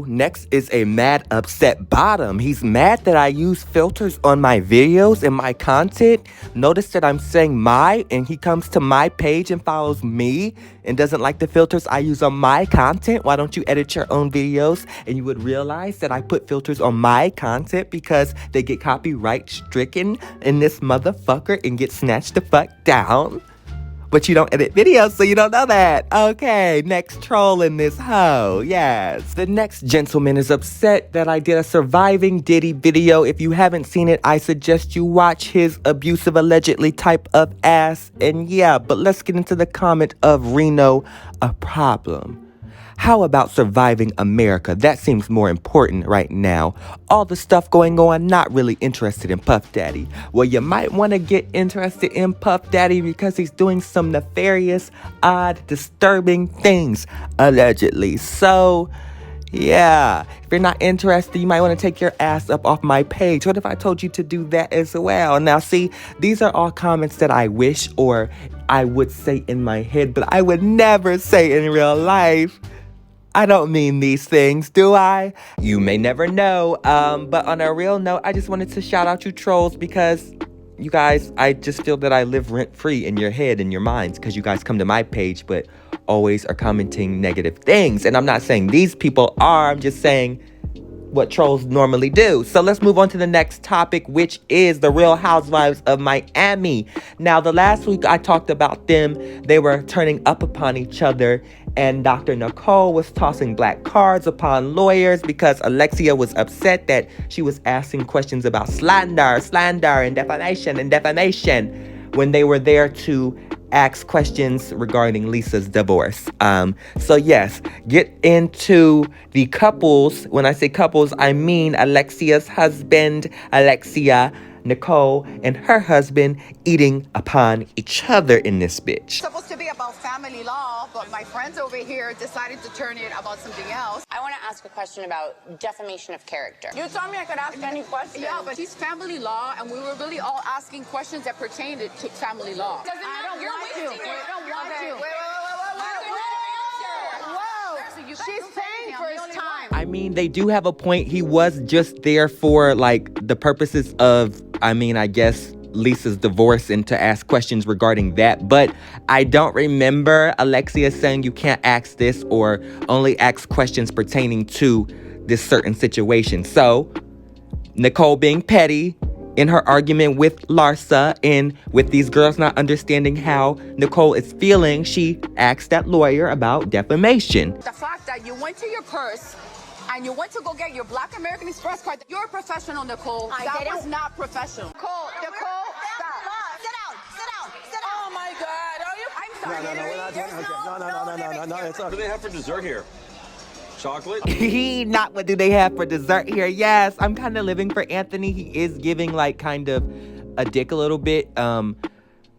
Next is a mad upset bottom. He's mad that I use filters on my videos and my content. Notice that I'm saying my, and he comes to my page and follows me and doesn't like the filters I use on my content. Why don't you edit your own videos? And you would realize that I put filters on my content because they get copyright stricken in this motherfucker and get snatched the fuck down. But you don't edit videos, so you don't know that. Okay, next troll in this hoe. Yes. The next gentleman is upset that I did a surviving Diddy video. If you haven't seen it, I suggest you watch his abusive allegedly type of ass. And yeah, but let's get into the comment of Reno, a problem. How about surviving America? That seems more important right now. All the stuff going on, not really interested in Puff Daddy. Well, you might want to get interested in Puff Daddy because he's doing some nefarious, odd, disturbing things, allegedly. So, yeah, if you're not interested, you might want to take your ass up off my page. What if I told you to do that as well? Now, see, these are all comments that I wish or I would say in my head, but I would never say in real life. I don't mean these things, do I? You may never know. But on a real note, I just wanted to shout out you trolls because you guys, I just feel that I live rent-free in your head and your minds because you guys come to my page, but always are commenting negative things. And I'm not saying these people are, I'm just saying what trolls normally do. So let's move on to the next topic, which is the Real Housewives of Miami. Now, the last week I talked about them. They were turning up upon each other, and Dr. Nicole was tossing black cards upon lawyers because Alexia was upset that she was asking questions about slander, and defamation when they were there to ask questions regarding Lisa's divorce. So yes, get into the couples. When I say couples, I mean Alexia's husband, Alexia, Nicole, and her husband eating upon each other in this bitch. It's supposed to be about family law, but my friends over here decided to turn it about something else. I want to ask a question about defamation of character. You told me I could ask any question. Yeah, but it's family law, and we were really all asking questions that pertained to family law. I don't want to. I don't want to. Whoa. She's paying for his time. I mean, they do have a point. He was just there for, like, the purposes of, I guess, Lisa's divorce and to ask questions regarding that. But I don't remember Alexia saying you can't ask this or only ask questions pertaining to this certain situation. So, Nicole being petty in her argument with Larsa and with these girls not understanding how Nicole is feeling, she asked that lawyer about defamation. The fact that you went to your purse and you went to go get your Black American Express card, you're a professional, Nicole. That was not professional. Nicole, stop. Sit down. Oh my God, are you? I'm sorry. No, we're not doing it. No. What do they have for dessert here? Chocolate? Not what do they have for dessert here. Yes, I'm kind of living for Anthony. He is giving like kind of a dick a little bit.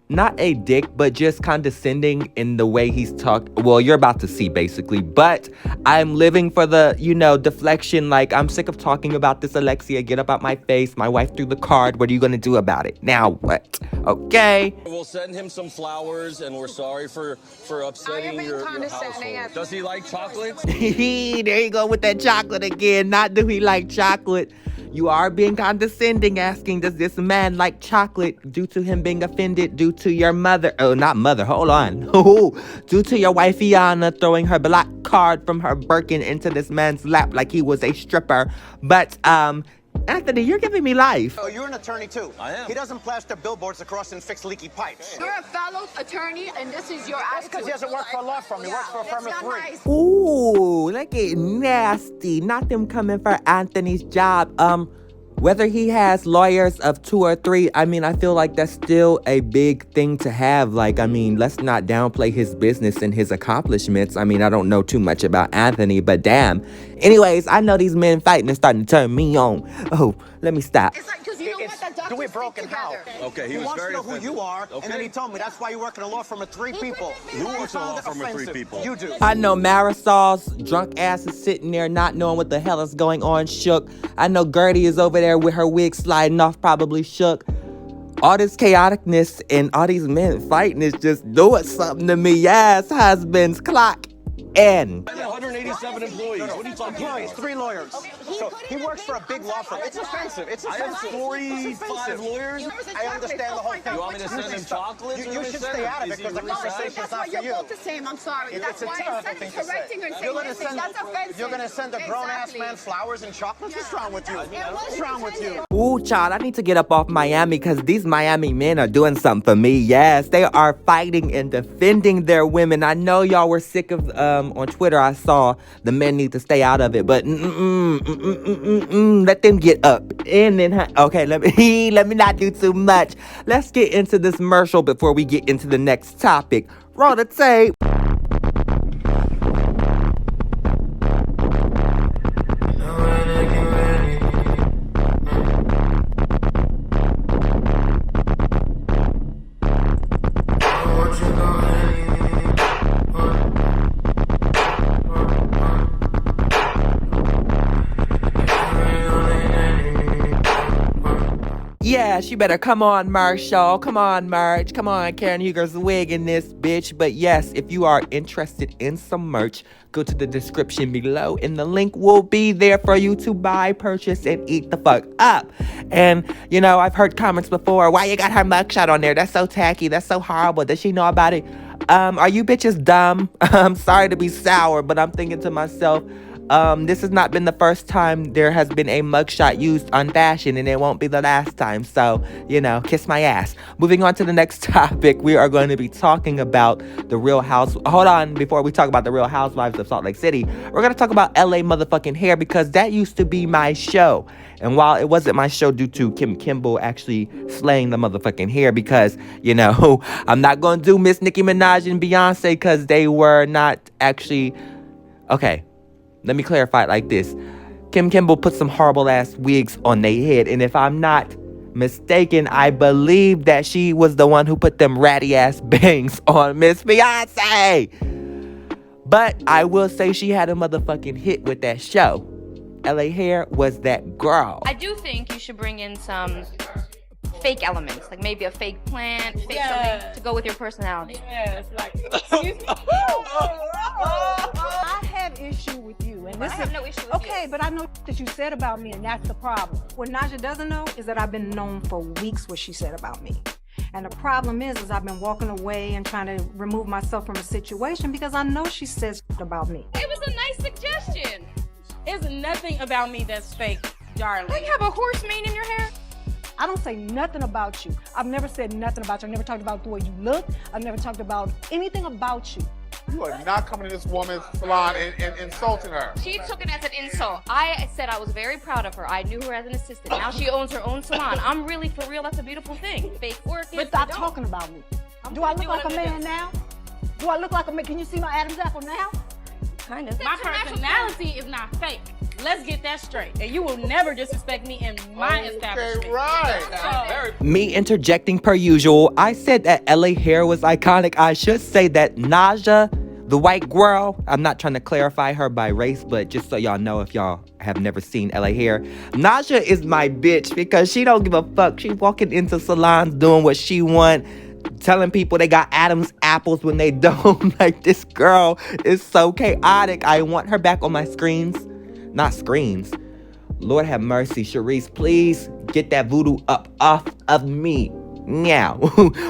Not a dick, but just condescending in the way he's talked. Well, you're about to see basically. But I'm living for the, deflection. Like, I'm sick of talking about this, Alexia. Get up out my face. My wife threw the card. What are you going to do about it? Now what? Okay. We'll send him some flowers, and we're sorry for upsetting your household. Does he like chocolate? There you go with that chocolate again. Not do he like chocolate. You are being condescending, asking, does this man like chocolate due to him being offended due to your mother? Oh, not mother. Hold on. Due to your wifey Anna throwing her black card from her Birkin into this man's lap like he was a stripper. But, Anthony, you're giving me life. Oh, you're an attorney too. I am. He doesn't plaster billboards across and fix leaky pipes. You're a fellow attorney, and this is your attitude. Because he doesn't work for a law firm. He works for a firm of three. Nice. Ooh, that get nasty. Not them coming for Anthony's job. Whether he has lawyers of 2 or 3, I feel like that's still a big thing to have. Like, let's not downplay his business and his accomplishments. I don't know too much about Anthony, but damn. Anyways, I know these men fighting is starting to turn me on. Oh, let me stop. It's like, because you know what? The do it broken how? Okay, he was wants to know who you are, and then he told me that's why you work in a law firm of 3 people. Who works in a law firm of 3 people? You do. I know Marisol's drunk ass is sitting there not knowing what the hell is going on, shook. I know Gertie is over there with her wig sliding off, probably shook. All this chaoticness and all these men fighting is just doing something to me. Yes, husbands, clock in. 187 employees. What are you talking about? 3 lawyers. So he works for a big law firm. It's offensive. It's offensive. I have 45 lawyers. I understand the whole thing. You want me to send him chocolates? You should stay out of it because the conversation is not for you. You're both the same. I'm sorry. That's why I'm correcting her and saying that's offensive. You're going to send a grown-ass man flowers and chocolates? What's wrong with you? What's wrong with you? Ooh, child, I need to get up off Miami because these Miami men are doing something for me. Yes, they are fighting and defending their women. I know y'all were sick of, on Twitter, I saw the men need to stay out of it, but let them get up. And then, okay, let me not do too much. Let's get into this commercial before we get into the next topic. Roll the tape. Yeah, she better come on, Marshall. Come on, March. Come on, Karenhugerswig in this bitch. But yes, if you are interested in some merch, go to the description below and the link will be there for you to buy, purchase, and eat the fuck up. And, you know, I've heard comments before, why you got her mugshot on there? That's so tacky. That's so horrible. Does she know about it? Are you bitches dumb? I'm sorry to be sour, but I'm thinking to myself, this has not been the first time there has been a mugshot used on fashion, and it won't be the last time. So, you know, kiss my ass. Moving on to the next topic, we are going to be talking about the Real House. Hold on, before we talk about the Real Housewives of Salt Lake City, we're going to talk about LA motherfucking hair, because that used to be my show. And while it wasn't my show due to Kim Kimble actually slaying the motherfucking hair, because, you know, I'm not going to do Miss Nicki Minaj and Beyonce because they were not actually... Okay. Let me clarify it like this. Kim Kimble put some horrible ass wigs on their head. And if I'm not mistaken, I believe that she was the one who put them ratty ass bangs on Miss Beyonce. But I will say she had a motherfucking hit with that show. LA Hair was that girl. I do think you should bring in some fake elements, like maybe a fake plant, fake something to go with your personality. Yes, like. I have issue with you, and I have no issue with okay, you. but I know that you said about me, and that's the problem. What Naja doesn't know is that I've been known for weeks what she said about me. And the problem is I've been walking away and trying to remove myself from a situation because I know she says about me. It was a nice suggestion. It's nothing about me that's fake, darling. Do you have a horse mane in your hair? I don't say nothing about you. I've never said nothing about you. I've never talked about the way you look. I've never talked about anything about you. You are not coming to this woman's salon and insulting her. She took it as an insult. I said I was very proud of her. I knew her as an assistant. Now she owns her own salon. I'm really, for real, that's a beautiful thing. Fake work. But stop talking about me. Do I look like a man now? Do I look like a man? Can you see my Adam's apple now? Kind of. My personality is not fake. Let's get that straight. And you will never disrespect me in my establishment. Okay, right. Me interjecting per usual. I said that LA Hair was iconic. I should say that Naja, the white girl, I'm not trying to clarify her by race, but just so y'all know if y'all have never seen LA Hair, Naja is my bitch because she don't give a fuck. She walking into salons doing what she want, telling people they got Adam's apples when they don't. Like, this girl is so chaotic. I want her back on my screens. Not screens. Lord have mercy, Charisse, please get that voodoo up off of me now.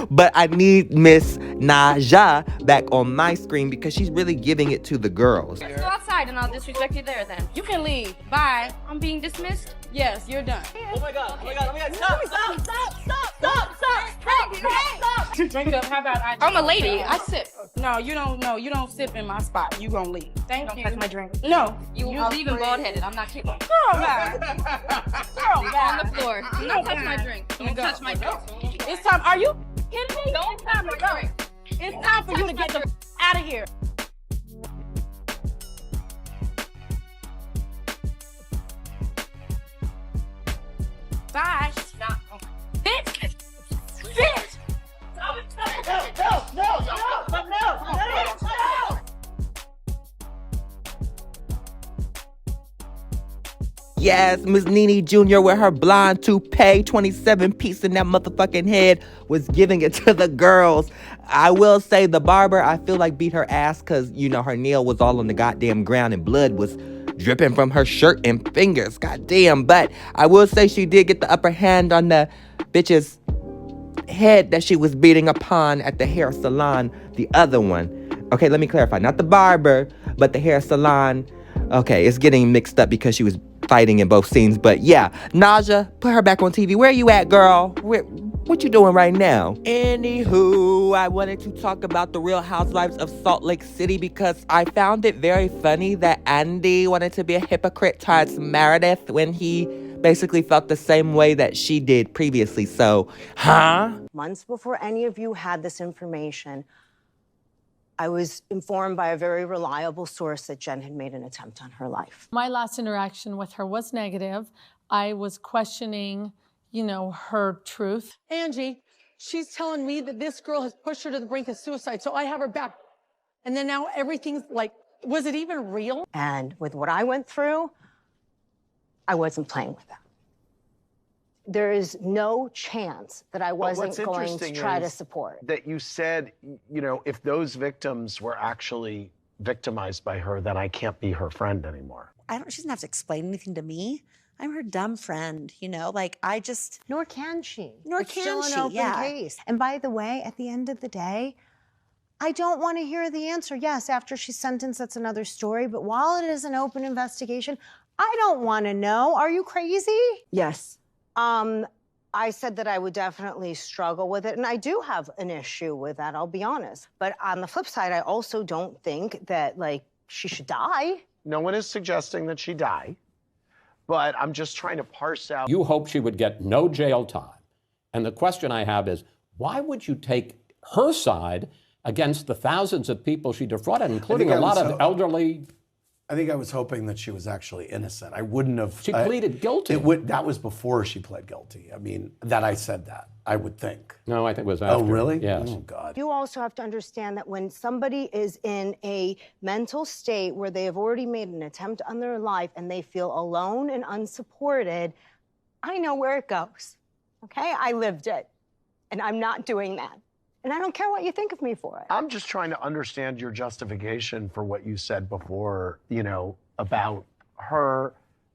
But I need Miss Naja back on my screen because she's really giving it to the girls. Let's go outside and I'll disrespect you there then. You can leave. Bye. I'm being dismissed? Yes, you're done. Oh my god, oh my god, oh my god, stop. Drink up. How about I? I'm a lady. I sip. No, you don't. No, you don't sip in my spot. You gonna leave. Thank you. Don't touch my drink. No, you leaving bald-headed. I'm not kidding. Girl, bye. Girl, bye. On the floor. Do not touch my drink. Don't touch my drink. It's time. Are you kidding me? It's time to go. It's time for you to get the out of here. Bye. Stop. Bitch. Bitch. No. Yes, Miss Nene Jr. with her blonde toupee, 27-piece in that motherfucking head, was giving it to the girls. I will say the barber, I feel like beat her ass because, you know, her nail was all on the goddamn ground and blood was dripping from her shirt and fingers. Goddamn. But I will say she did get the upper hand on the bitch's head that she was beating upon at the hair salon. The other one. Okay, let me clarify. Not the barber, but the hair salon. Okay, it's getting mixed up because she was fighting in both scenes. But yeah, Naja, put her back on TV. Where you at, girl? What you doing right now? Anywho, I wanted to talk about the Real Housewives of Salt Lake City because I found it very funny that Andy wanted to be a hypocrite towards Meredith when he basically felt the same way that she did previously. So, Months before any of you had this information, I was informed by a very reliable source that Jen had made an attempt on her life. My last interaction with her was negative. I was questioning, you know, her truth. Angie, she's telling me that this girl has pushed her to the brink of suicide, so I have her back. And then now everything's like, was it even real? And with what I went through, I wasn't playing with that. there is no chance that I wasn't going to try to support. That you said, you know, if those victims were actually victimized by her, then I can't be her friend anymore. She doesn't have to explain anything to me. I'm her dumb friend, you know, like I just. Nor can she. Nor It's can still she, an open yeah. case. And by the way, at the end of the day, I don't want to hear the answer. Yes, after she's sentenced, that's another story. But while it is an open investigation, I don't want to know. Are you crazy? Yes. I said that I would definitely struggle with it, and I do have an issue with that, I'll be honest. But on the flip side, I also don't think that, like, she should die. No one is suggesting that she die, but I'm just trying to parse out. You hope she would get no jail time. And the question I have is, why would you take her side against the thousands of people she defrauded, including a lot of elderly? I think I was hoping that she was actually innocent. I wouldn't have. She pleaded guilty. That was before she pled guilty. I mean, that I said that, I would think. No, I think it was after. Oh, really? Yes. Oh, God. You also have to understand that when somebody is in a mental state where they have already made an attempt on their life and they feel alone and unsupported, I know where it goes, okay? I lived it, and I'm not doing that. And I don't care what you think of me for it. I'm just trying to understand your justification for what you said before, you know, about her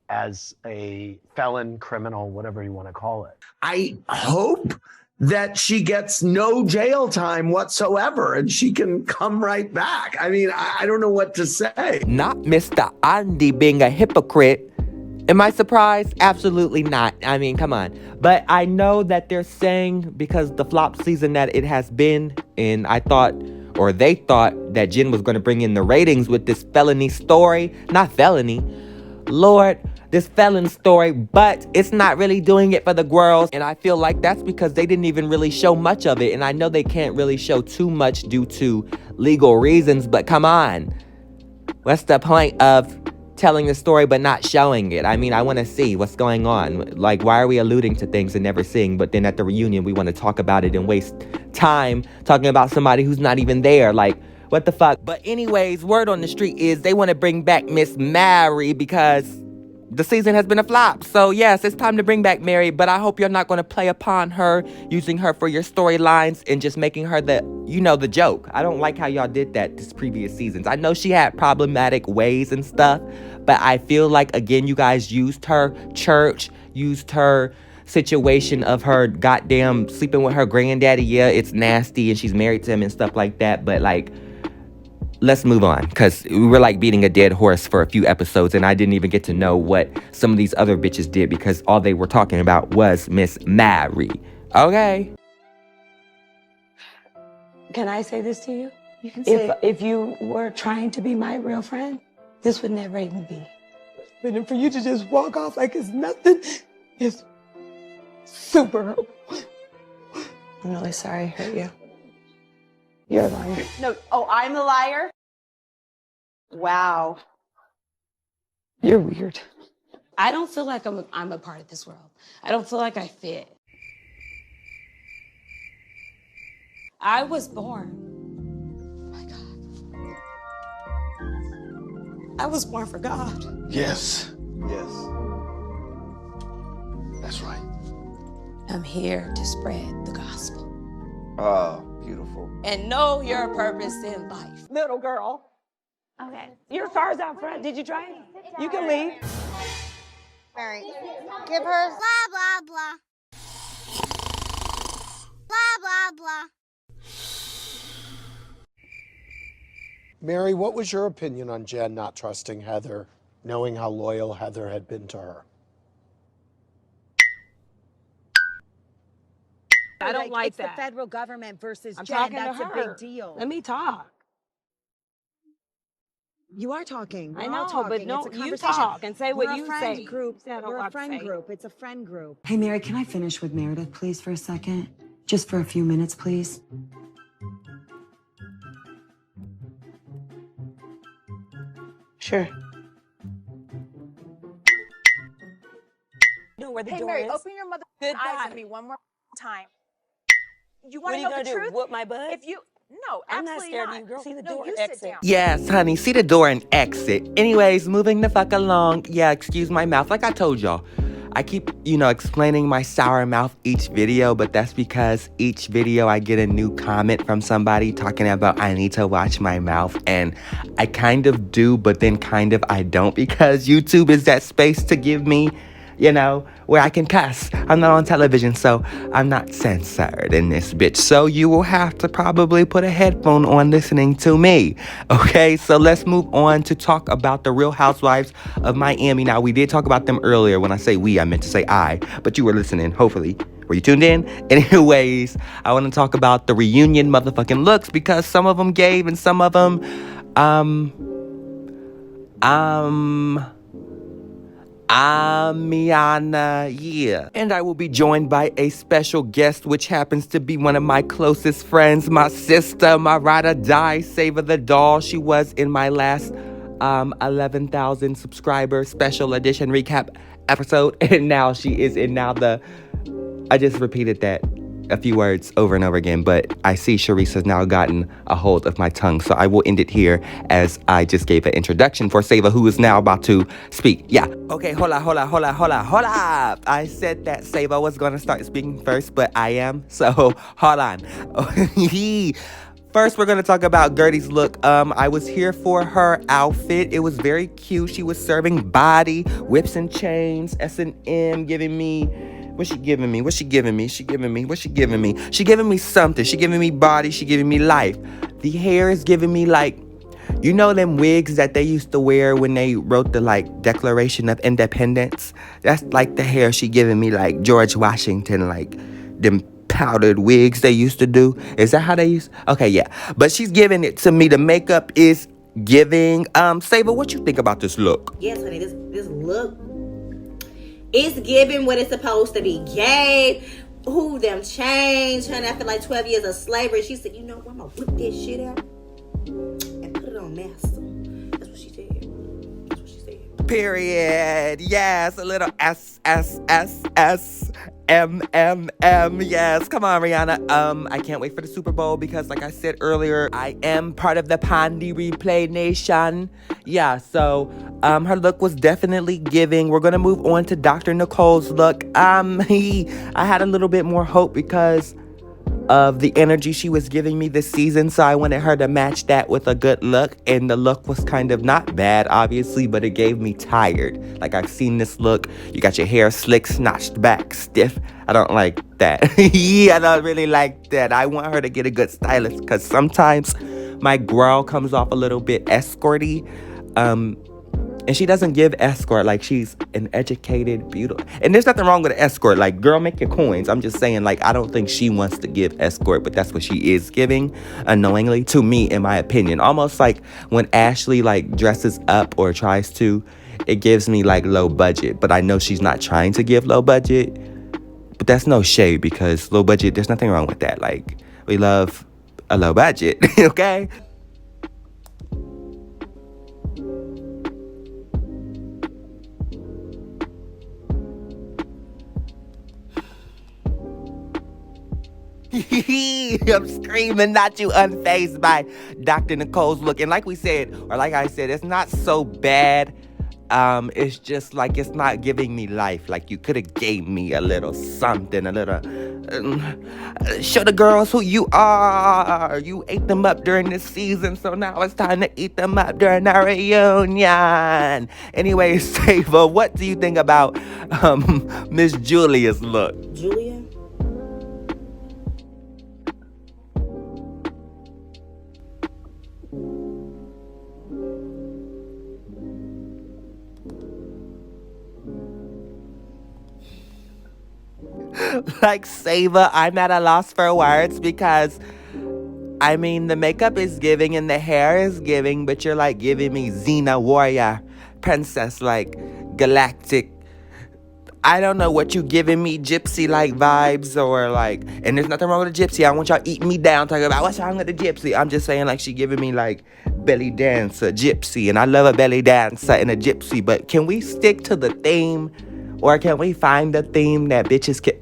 as a felon, criminal, whatever you want to call it. I hope that she gets no jail time whatsoever and she can come right back. I mean, I don't know what to say. Not Mr. Andy being a hypocrite. Am I surprised? Absolutely not. I mean, come on. But I know that they're saying because the flop season that it has been, and I thought, or they thought that Jen was going to bring in the ratings with this felony story. Not felony. Lord, this felon story, but it's not really doing it for the girls. And I feel like that's because they didn't even really show much of it. And I know they can't really show too much due to legal reasons, but come on. What's the point of telling the story but not showing it? I mean, I want to see what's going on. Like, why are we alluding to things and never seeing, but then at the reunion we want to talk about it and waste time talking about somebody who's not even there? Like, what the fuck? But anyways, word on the street is they want to bring back Miss Mary because the season has been a flop. So yes, it's time to bring back Mary, but I hope you're not going to play upon her, using her for your storylines and just making her the, you know, the joke. I don't like how y'all did that this previous seasons. I know she had problematic ways and stuff, but I feel like, again, you guys used her church, used her situation of her goddamn sleeping with her granddaddy. Yeah, it's nasty and she's married to him and stuff like that, but like, let's move on, because we were like beating a dead horse for a few episodes and I didn't even get to know what some of these other bitches did because all they were talking about was Miss Mary. Okay? Can I say this to you? You can say If you were trying to be my real friend, this would never even be. But then for you to just walk off like it's nothing is super hurtful. I'm really sorry I hurt you. You're a liar. No, oh, I'm the liar? Wow. You're weird. I don't feel like I'm a part of this world. I don't feel like I fit. I was born. Oh my God. I was born for God. Yes. Yes. That's right. I'm here to spread the gospel. Oh, beautiful. And know your purpose in life. Little girl. Okay. Your car's out front. Did you try it? You can leave. Mary, give her blah, blah, blah. Blah, blah, blah. Mary, what was your opinion on Jen not trusting Heather, knowing how loyal Heather had been to her? I don't like it's that. the federal government versus I'm Jen. talking That's to a her. big deal. Let me talk. You are talking. I We're all know, talking. but no, it's a you conversation. talk and say what We're a you friend say. Group. Say what We're I a friend say. group. It's a friend group. Hey, Mary, can I finish with Meredith, please, for a second? Just for a few minutes, please. Sure. Know where the Hey, door Mary, is. open your mother Good eyes God. at me one more time. You What want are to you know gonna the do? truth? Whoop my butt? If you no, I'm not absolutely scared not. of you, girl. See the no, door, you exit. sit down. Yes, honey, see the door and exit. Anyways, moving the fuck along. Yeah, excuse my mouth. Like I told y'all, I keep, explaining my sour mouth each video, but that's because each video I get a new comment from somebody talking about I need to watch my mouth, and I kind of do, but then kind of I don't, because YouTube is that space to give me, where I can cuss. I'm not on television, so I'm not censored in this bitch. So you will have to probably put a headphone on listening to me. Okay, so let's move on to talk about the Real Housewives of Miami. Now, we did talk about them earlier. When I say we, I meant to say I, but you were listening, hopefully. Were you tuned in? Anyways, I want to talk about the reunion motherfucking looks, because some of them gave and some of them, Miana, yeah. And I will be joined by a special guest, which happens to be one of my closest friends, my sister, my ride or die, Savor the Doll. She was in my last 11,000 subscriber special edition recap episode, and now she is in I just repeated that a few words over and over again, but I see Charisse has now gotten a hold of my tongue, so I will end it here as I just gave an introduction for Savor, who is now about to speak. Yeah. Okay, hola. I said that Savor was going to start speaking first, but I am, so hold on. First, we're going to talk about Gertie's look. I was here for her outfit. It was very cute. She was serving body, whips and chains, S&M, giving me... What's she giving me? She giving me something. She giving me body. She giving me life. The hair is giving me them wigs that they used to wear when they wrote the Declaration of Independence. That's the hair she giving me, George Washington, them powdered wigs they used to do. Is that how they used? Okay, yeah. But she's giving it to me. The makeup is giving. Savor, what you think about this look? Yes, honey. This look. It's giving what it's supposed to be. Gave who them changed, honey. I feel like 12 years of slavery. She said, I'm gonna whip this shit out and put it on master. That's what she said. Period. Yes, a little SSSSMMM. Yes, come on, Rihanna. I can't wait for the Super Bowl because, like I said earlier, I am part of the Pondy Replay Nation. Yeah, so her look was definitely giving. We're gonna move on to Dr. Nicole's look. I had a little bit more hope because of the energy she was giving me this season, so I wanted her to match that with a good look, and the look was kind of not bad, obviously, but it gave me tired. I've seen this look. You got your hair slick, snatched back, stiff. I don't like that. Yeah, I don't really like that. I want her to get a good stylist, because sometimes my girl comes off a little bit escorty, and she doesn't give escort. She's an educated, beautiful. And there's nothing wrong with an escort. Girl, make your coins. I'm just saying, I don't think she wants to give escort, but that's what she is giving, unknowingly, to me, in my opinion. Almost like when Ashley, dresses up or tries to, it gives me, low budget. But I know she's not trying to give low budget. But that's no shade, because low budget, there's nothing wrong with that. We love a low budget, okay? I'm screaming, not you unfazed by Dr. Nicole's look. And like I said, it's not so bad. It's just it's not giving me life. You could have gave me a little something, a little... show the girls who you are. You ate them up during this season, so now it's time to eat them up during our reunion. Anyway, Savor, what do you think about Miss Julia's look? Julia? Savor, I'm at a loss for words, because the makeup is giving and the hair is giving, but you're giving me Xena warrior princess, galactic. I don't know what you giving me, gypsy vibes, or and there's nothing wrong with a gypsy. I want y'all eating me down talking about what's wrong with a gypsy. I'm just saying she giving me belly dancer, gypsy, and I love a belly dancer and a gypsy, but can we stick to the theme? Or can we find a theme that bitches can...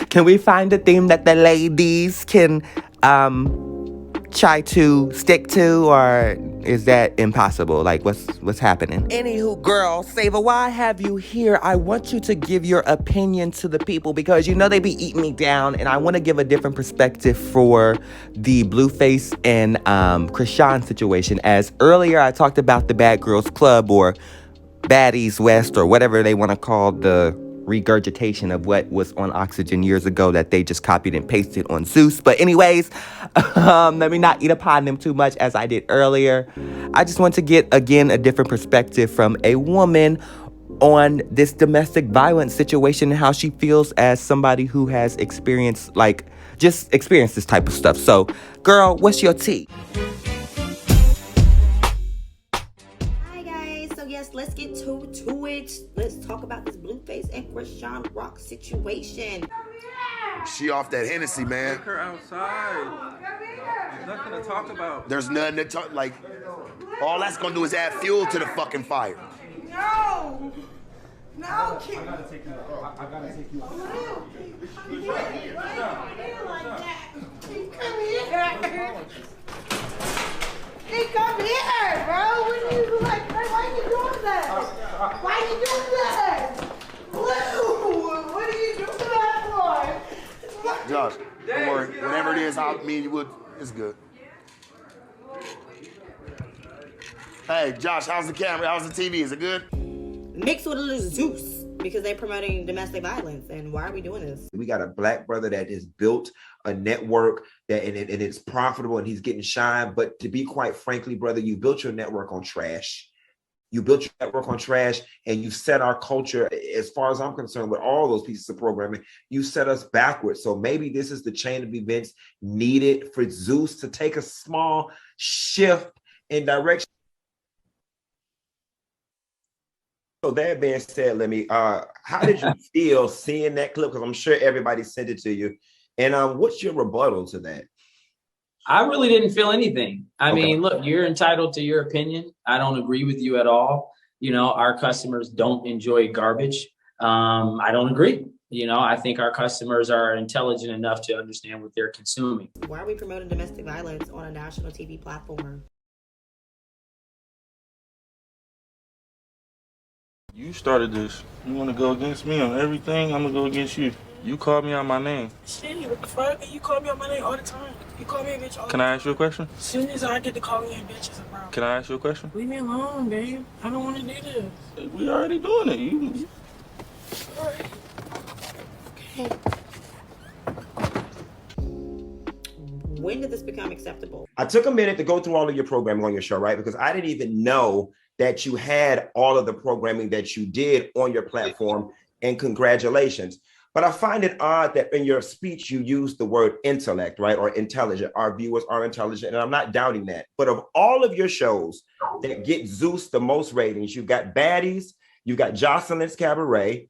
Can we find a theme that the ladies can try to stick to? Or is that impossible? Like, what's happening? Anywho, girl, Sava, why I have you here? I want you to give your opinion to the people because you know they be eating me down, and I want to give a different perspective for the Blueface and Krishan situation. As earlier I talked about the Bad Girls Club or Baddies West or whatever they want to call the regurgitation of what was on Oxygen years ago that they just copied and pasted on Zeus. But anyways, let me not eat upon them too much as I did earlier. I just want to get, again, a different perspective from a woman on this domestic violence situation and how she feels as somebody who has experienced, this type of stuff. So, girl, what's your tea? Let's get to it. Let's talk about this Blueface and Krishan Rock situation. She off that Hennessy, man. Take her outside. There's nothing to talk about. There's nothing to talk, all that's gonna do is add fuel to the fucking fire. No! No, kid. I gotta take you out. I gotta take you out. He come here, bro. What are you like? Why are you doing that? Why are you doing that? What are you doing that for? Josh, don't worry. Whatever it is, it's good. Hey, Josh, how's the camera? How's the TV? Is it good? Mixed with a little Zeus because they're promoting domestic violence. And why are we doing this? We got a black brother that has built a network and it's profitable and he's getting shine. But to be quite frankly, brother, you built your network on trash. You built your network on trash and you set our culture, as far as I'm concerned, with all those pieces of programming, you set us backwards. So maybe this is the chain of events needed for Zeus to take a small shift in direction. So that being said, how did you feel seeing that clip? Because I'm sure everybody sent it to you. And what's your rebuttal to that? I really didn't feel anything. I mean, look, you're entitled to your opinion. I don't agree with you at all. You know, our customers don't enjoy garbage. I don't agree. You know, I think our customers are intelligent enough to understand what they're consuming. Why are we promoting domestic violence on a national TV platform? You started this. You want to go against me on everything? I'm going to go against you. You called me out my name. Shit, what the fuck? You call me on my name all the time. You call me a bitch all the time. Can I ask you a question? As soon as I get to calling you a bitch, it's a problem. Can I ask you a question? Leave me alone, babe. I don't want to do this. We already doing it. You... All right. Okay. When did this become acceptable? I took a minute to go through all of your programming on your show, right? Because I didn't even know that you had all of the programming that you did on your platform, and congratulations. But I find it odd that in your speech, you used the word intellect, right? Or intelligent. Our viewers are intelligent, and I'm not doubting that. But of all of your shows that get Zeus the most ratings, you've got Baddies, you've got Jocelyn's Cabaret,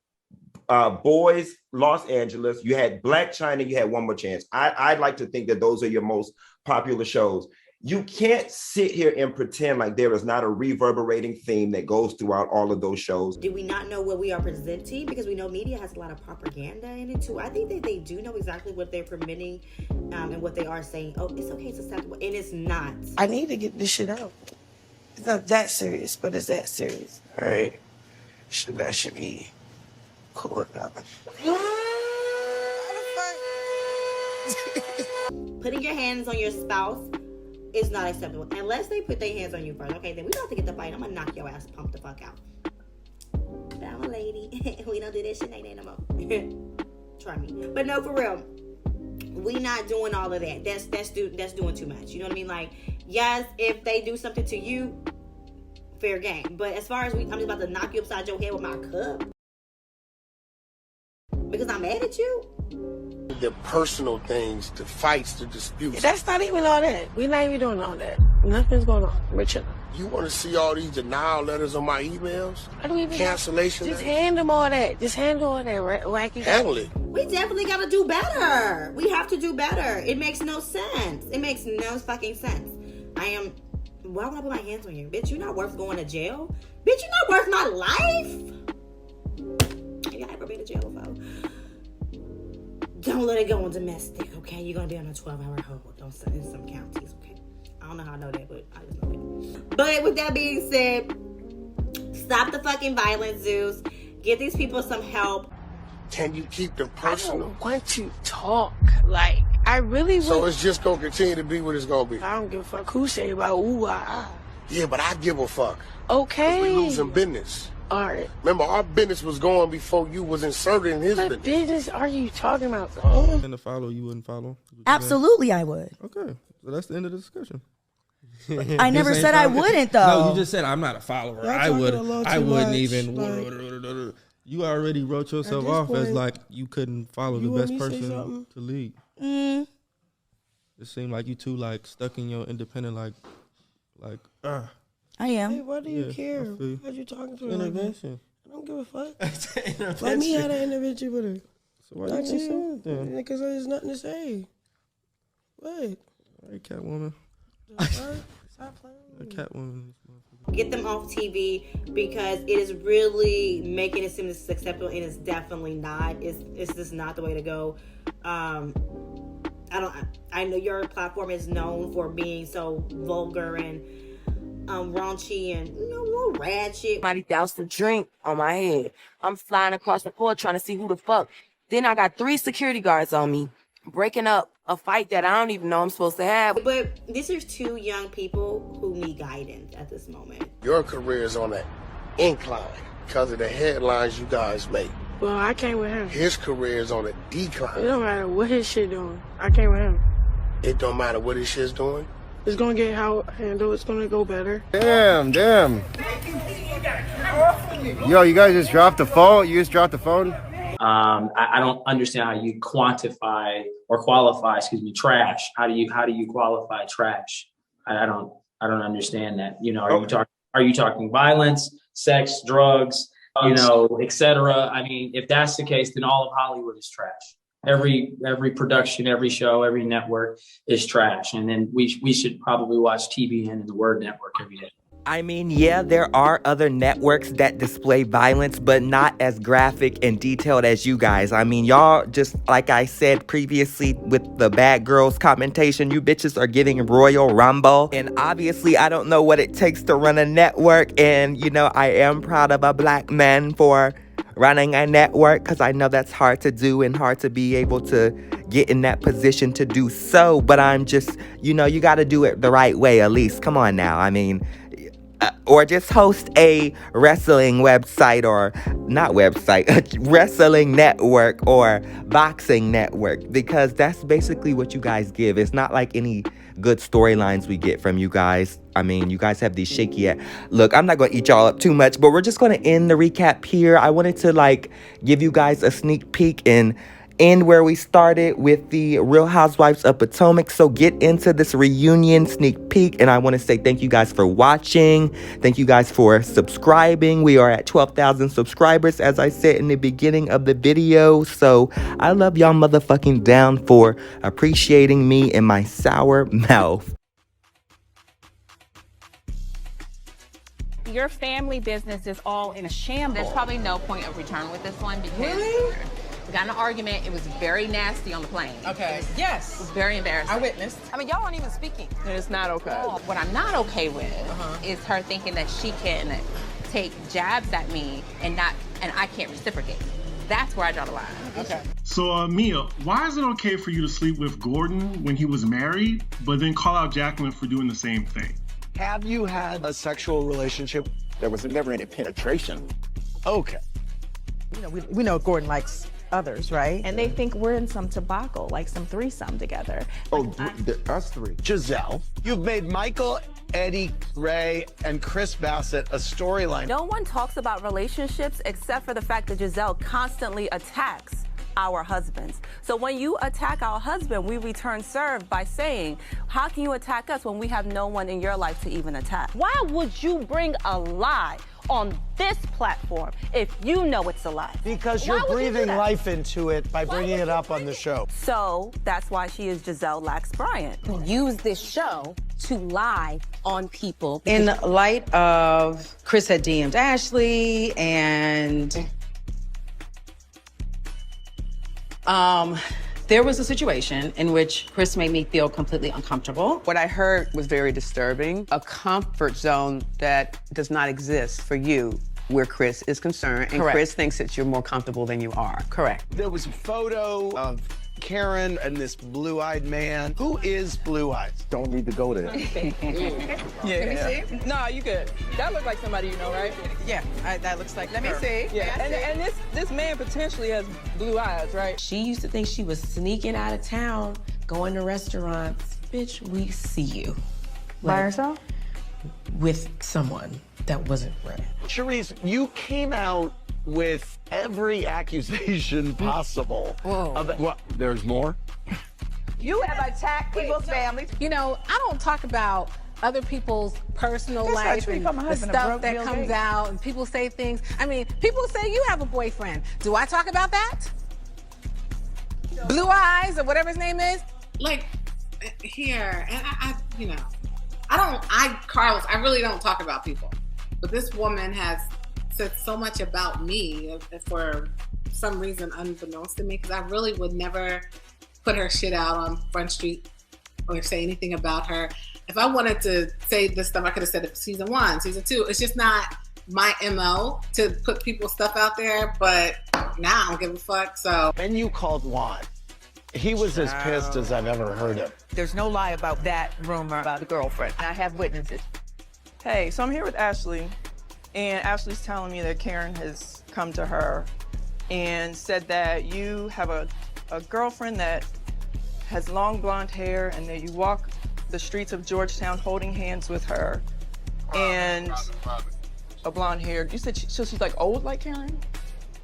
Boys, Los Angeles, you had Black China, you had One More Chance. I'd like to think that those are your most popular shows. You can't sit here and pretend like there is not a reverberating theme that goes throughout all of those shows. Do we not know what we are presenting? Because we know media has a lot of propaganda in it too. I think that they do know exactly what they're permitting and what they are saying. Oh, it's okay, it's acceptable. And it's not. I need to get this shit out. It's not that serious, but it's that serious. All right? That should be cool enough. Putting your hands on your spouse is not acceptable. Unless they put their hands on you first. Okay, then we don't have to get the fight. I'm gonna knock your ass pump the fuck out. But I'm a lady. We don't do this shit no more. Try me. But no, for real. We not doing all of that. That's doing too much. You know what I mean? Like, yes, if they do something to you, fair game. But as far as I'm just about to knock you upside your head with my cup because I'm mad at you. The personal things, the fights, the disputes. That's not even all that. We're not even doing all that. Nothing's going on. We're chilling. You want to see all these denial letters on my emails? I don't even cancellation. Just hand them all that. Just handle all that, wacky. Handle it. We definitely gotta do better. We have to do better. It makes no sense. It makes no fucking sense. Why would I put my hands on you? Bitch, you're not worth going to jail. Bitch, you're not worth my life. You ever been to jail before? Don't let it go on domestic, okay? You're gonna be on a 12-hour hold in some counties, okay? I don't know how I know that, but I just know that. But with that being said, stop the fucking violence, Zeus. Get these people some help. Can you keep them personal? I don't want to talk. Like, I really would. So it's just gonna continue to be what it's gonna be. I don't give a fuck who say about ooh, ah. Yeah, but I give a fuck. Okay. 'Cause we losing business. All right. Remember, our business was going before you was inserted in his What business. business are you talking about? And to follow, you wouldn't follow? Absolutely, I would. Okay, so that's the end of the discussion. I never said I wouldn't, though. No, you just said I'm not a follower. Y'all I talking would. a little I too wouldn't much, even. like- You already wrote yourself At this off as point, like you couldn't follow the you want best me to say person something? to lead. It seemed like you two like stuck in your independent like. I am. Hey, why do you Yeah, care? I feel- Why you talking to her? Intervention. I don't give a fuck. Let me have an intervention with her. So why you ain't saying it then? Because there's nothing to say. What? Hey, Catwoman. Stop playing. Catwoman. Get them off TV because it is really making it seem this is acceptable, and it's definitely not. It's just not the way to go. I know your platform is known for being so vulgar and raunchy and a little ratchet. Somebody doused a drink on my head. I'm flying across the floor trying to see who the fuck. Then I got 3 security guards on me, breaking up a fight that I don't even know I'm supposed to have. But these are 2 young people who need guidance at this moment. Your career is on an incline because of the headlines you guys make. Well, I came with him. His career is on a decline. It don't matter what his shit doing. I came with him. It don't matter what his shit's doing. It's gonna get handled. It's gonna go better. Damn. Yo, you guys just dropped the phone? You just dropped the phone? I don't understand how you quantify or qualify, trash. How do you qualify trash? I don't understand that. You know, are you talking violence, sex, drugs, etc.? I mean, if that's the case, then all of Hollywood is trash. Every production, every show, every network is trash. And then we should probably watch TBN and the Word Network every day. I mean, yeah, there are other networks that display violence, but not as graphic and detailed as you guys. I mean, y'all, just like I said previously with the Bad Girls commentation, you bitches are getting Royal Rumble. And obviously, I don't know what it takes to run a network. And, I am proud of a black man for running a network, because I know that's hard to do and hard to be able to get in that position to do so. But I'm just, you got to do it the right way, at least. Come on now. I mean, or just host a wrestling website, or not website, a wrestling network or boxing network, because that's basically what you guys give. It's not like any good storylines we get from you guys. I mean, you guys have these shaky look, I'm not going to eat y'all up too much, but we're just going to end the recap here. I wanted to give you guys a sneak peek and end where we started with the Real Housewives of Potomac. So get into this reunion sneak peek, and I want to say thank you guys for watching. Thank you guys for subscribing. We are at 12,000 subscribers, as I said in the beginning of the video. So I love y'all motherfucking down for appreciating me and my sour mouth. Your family business is all in a shambles. There's probably no point of return with this one because we got in an argument. It was very nasty on the plane. Okay. Yes. It was very embarrassing. I witnessed. I mean, y'all aren't even speaking. It's not okay. What I'm not okay with is her thinking that she can take jabs at me and I can't reciprocate. That's where I draw the line. Okay. So, Mia, why is it okay for you to sleep with Gordon when he was married, but then call out Jacqueline for doing the same thing? Have you had a sexual relationship? There was never any penetration. Okay. We know Gordon likes others, right? And they think we're in some tobacco, like some threesome together. Oh, us 3. Giselle, you've made Michael, Eddie, Ray, and Chris Bassett a storyline. No one talks about relationships except for the fact that Giselle constantly attacks our husbands. So when you attack our husband, we return serve by saying, how can you attack us when we have no one in your life to even attack? Why would you bring a lie on this platform if you know it's a lie? Because you're breathing life into it by bringing it up on the show. So that's why she is Giselle Lax Bryant. Use this show to lie on people. In light of Chris had DM'd Ashley and There was a situation in which Chris made me feel completely uncomfortable. What I heard was very disturbing. A comfort zone that does not exist for you where Chris is concerned. And Correct. Chris thinks that you're more comfortable than you are. Correct. There was a photo of Karen and this blue-eyed man. Who is Blue Eyes? Don't need to go there. Let me see. Nah, you good. That looks like somebody you know, right? Yeah, that looks like Let me see. Yeah, and this man potentially has blue eyes, right? She used to think she was sneaking out of town, going to restaurants. Bitch, we see you. By herself? With someone that wasn't right. Charisse, you came out with every accusation possible. What? There's more? You have attacked people's families. You know, I don't talk about other people's personal That's life not and true. My the husband stuff broke that Bill comes Gates. out, and people say things. I mean, people say you have a boyfriend. Do I talk about that? Blue Eyes or whatever his name is? Like, here, and Carlos, I really don't talk about people. But this woman has said so much about me for some reason unbeknownst to me, because I really would never put her shit out on Front Street or say anything about her. If I wanted to say this stuff, I could have said it for season 1, season 2. It's just not my MO to put people's stuff out there, but now I don't give a fuck, so. And you called Juan. He was as pissed as I've ever heard him. There's no lie about that rumor about the girlfriend. I have witnesses. Hey, so I'm here with Ashley, and Ashley's telling me that Karen has come to her and said that you have a girlfriend that has long blonde hair and that you walk the streets of Georgetown holding hands with her, and a blonde hair. You said so she's like old like Karen?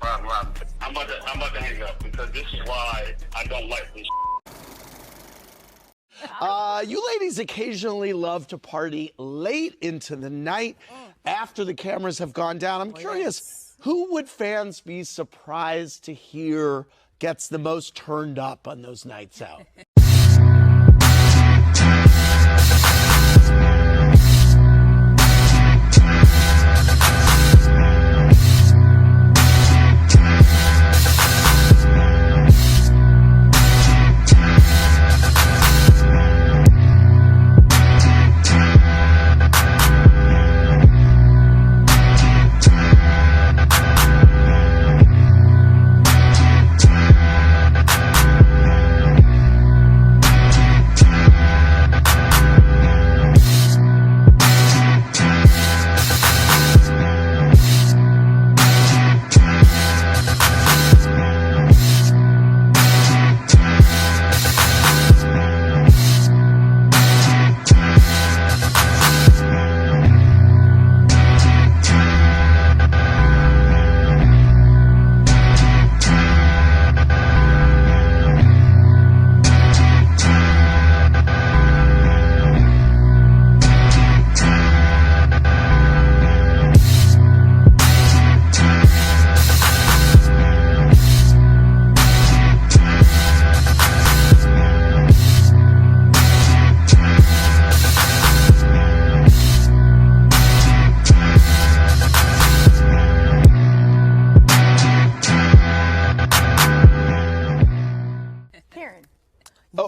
I'm about to hang up because this is why I don't like this. You ladies occasionally love to party late into the night after the cameras have gone down. I'm curious, who would fans be surprised to hear gets the most turned up on those nights out?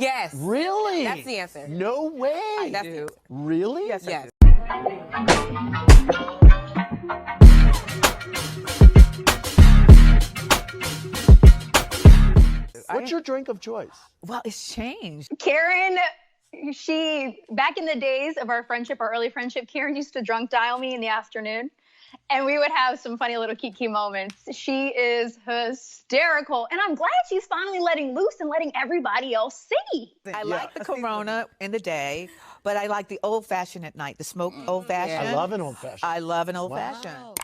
Yes. Really? That's the answer. No way. That's the answer. Really? Yes. Yes. What's your drink of choice? Well, it's changed. Karen, back in the days of our friendship, our early friendship, Karen used to drunk dial me in the afternoon, and we would have some funny little kiki moments. She is hysterical, and I'm glad she's finally letting loose and letting everybody else see. I like the Corona in the day, but I like the old-fashioned at night, the smoked old-fashioned. I love an old-fashioned. I love an old-fashioned.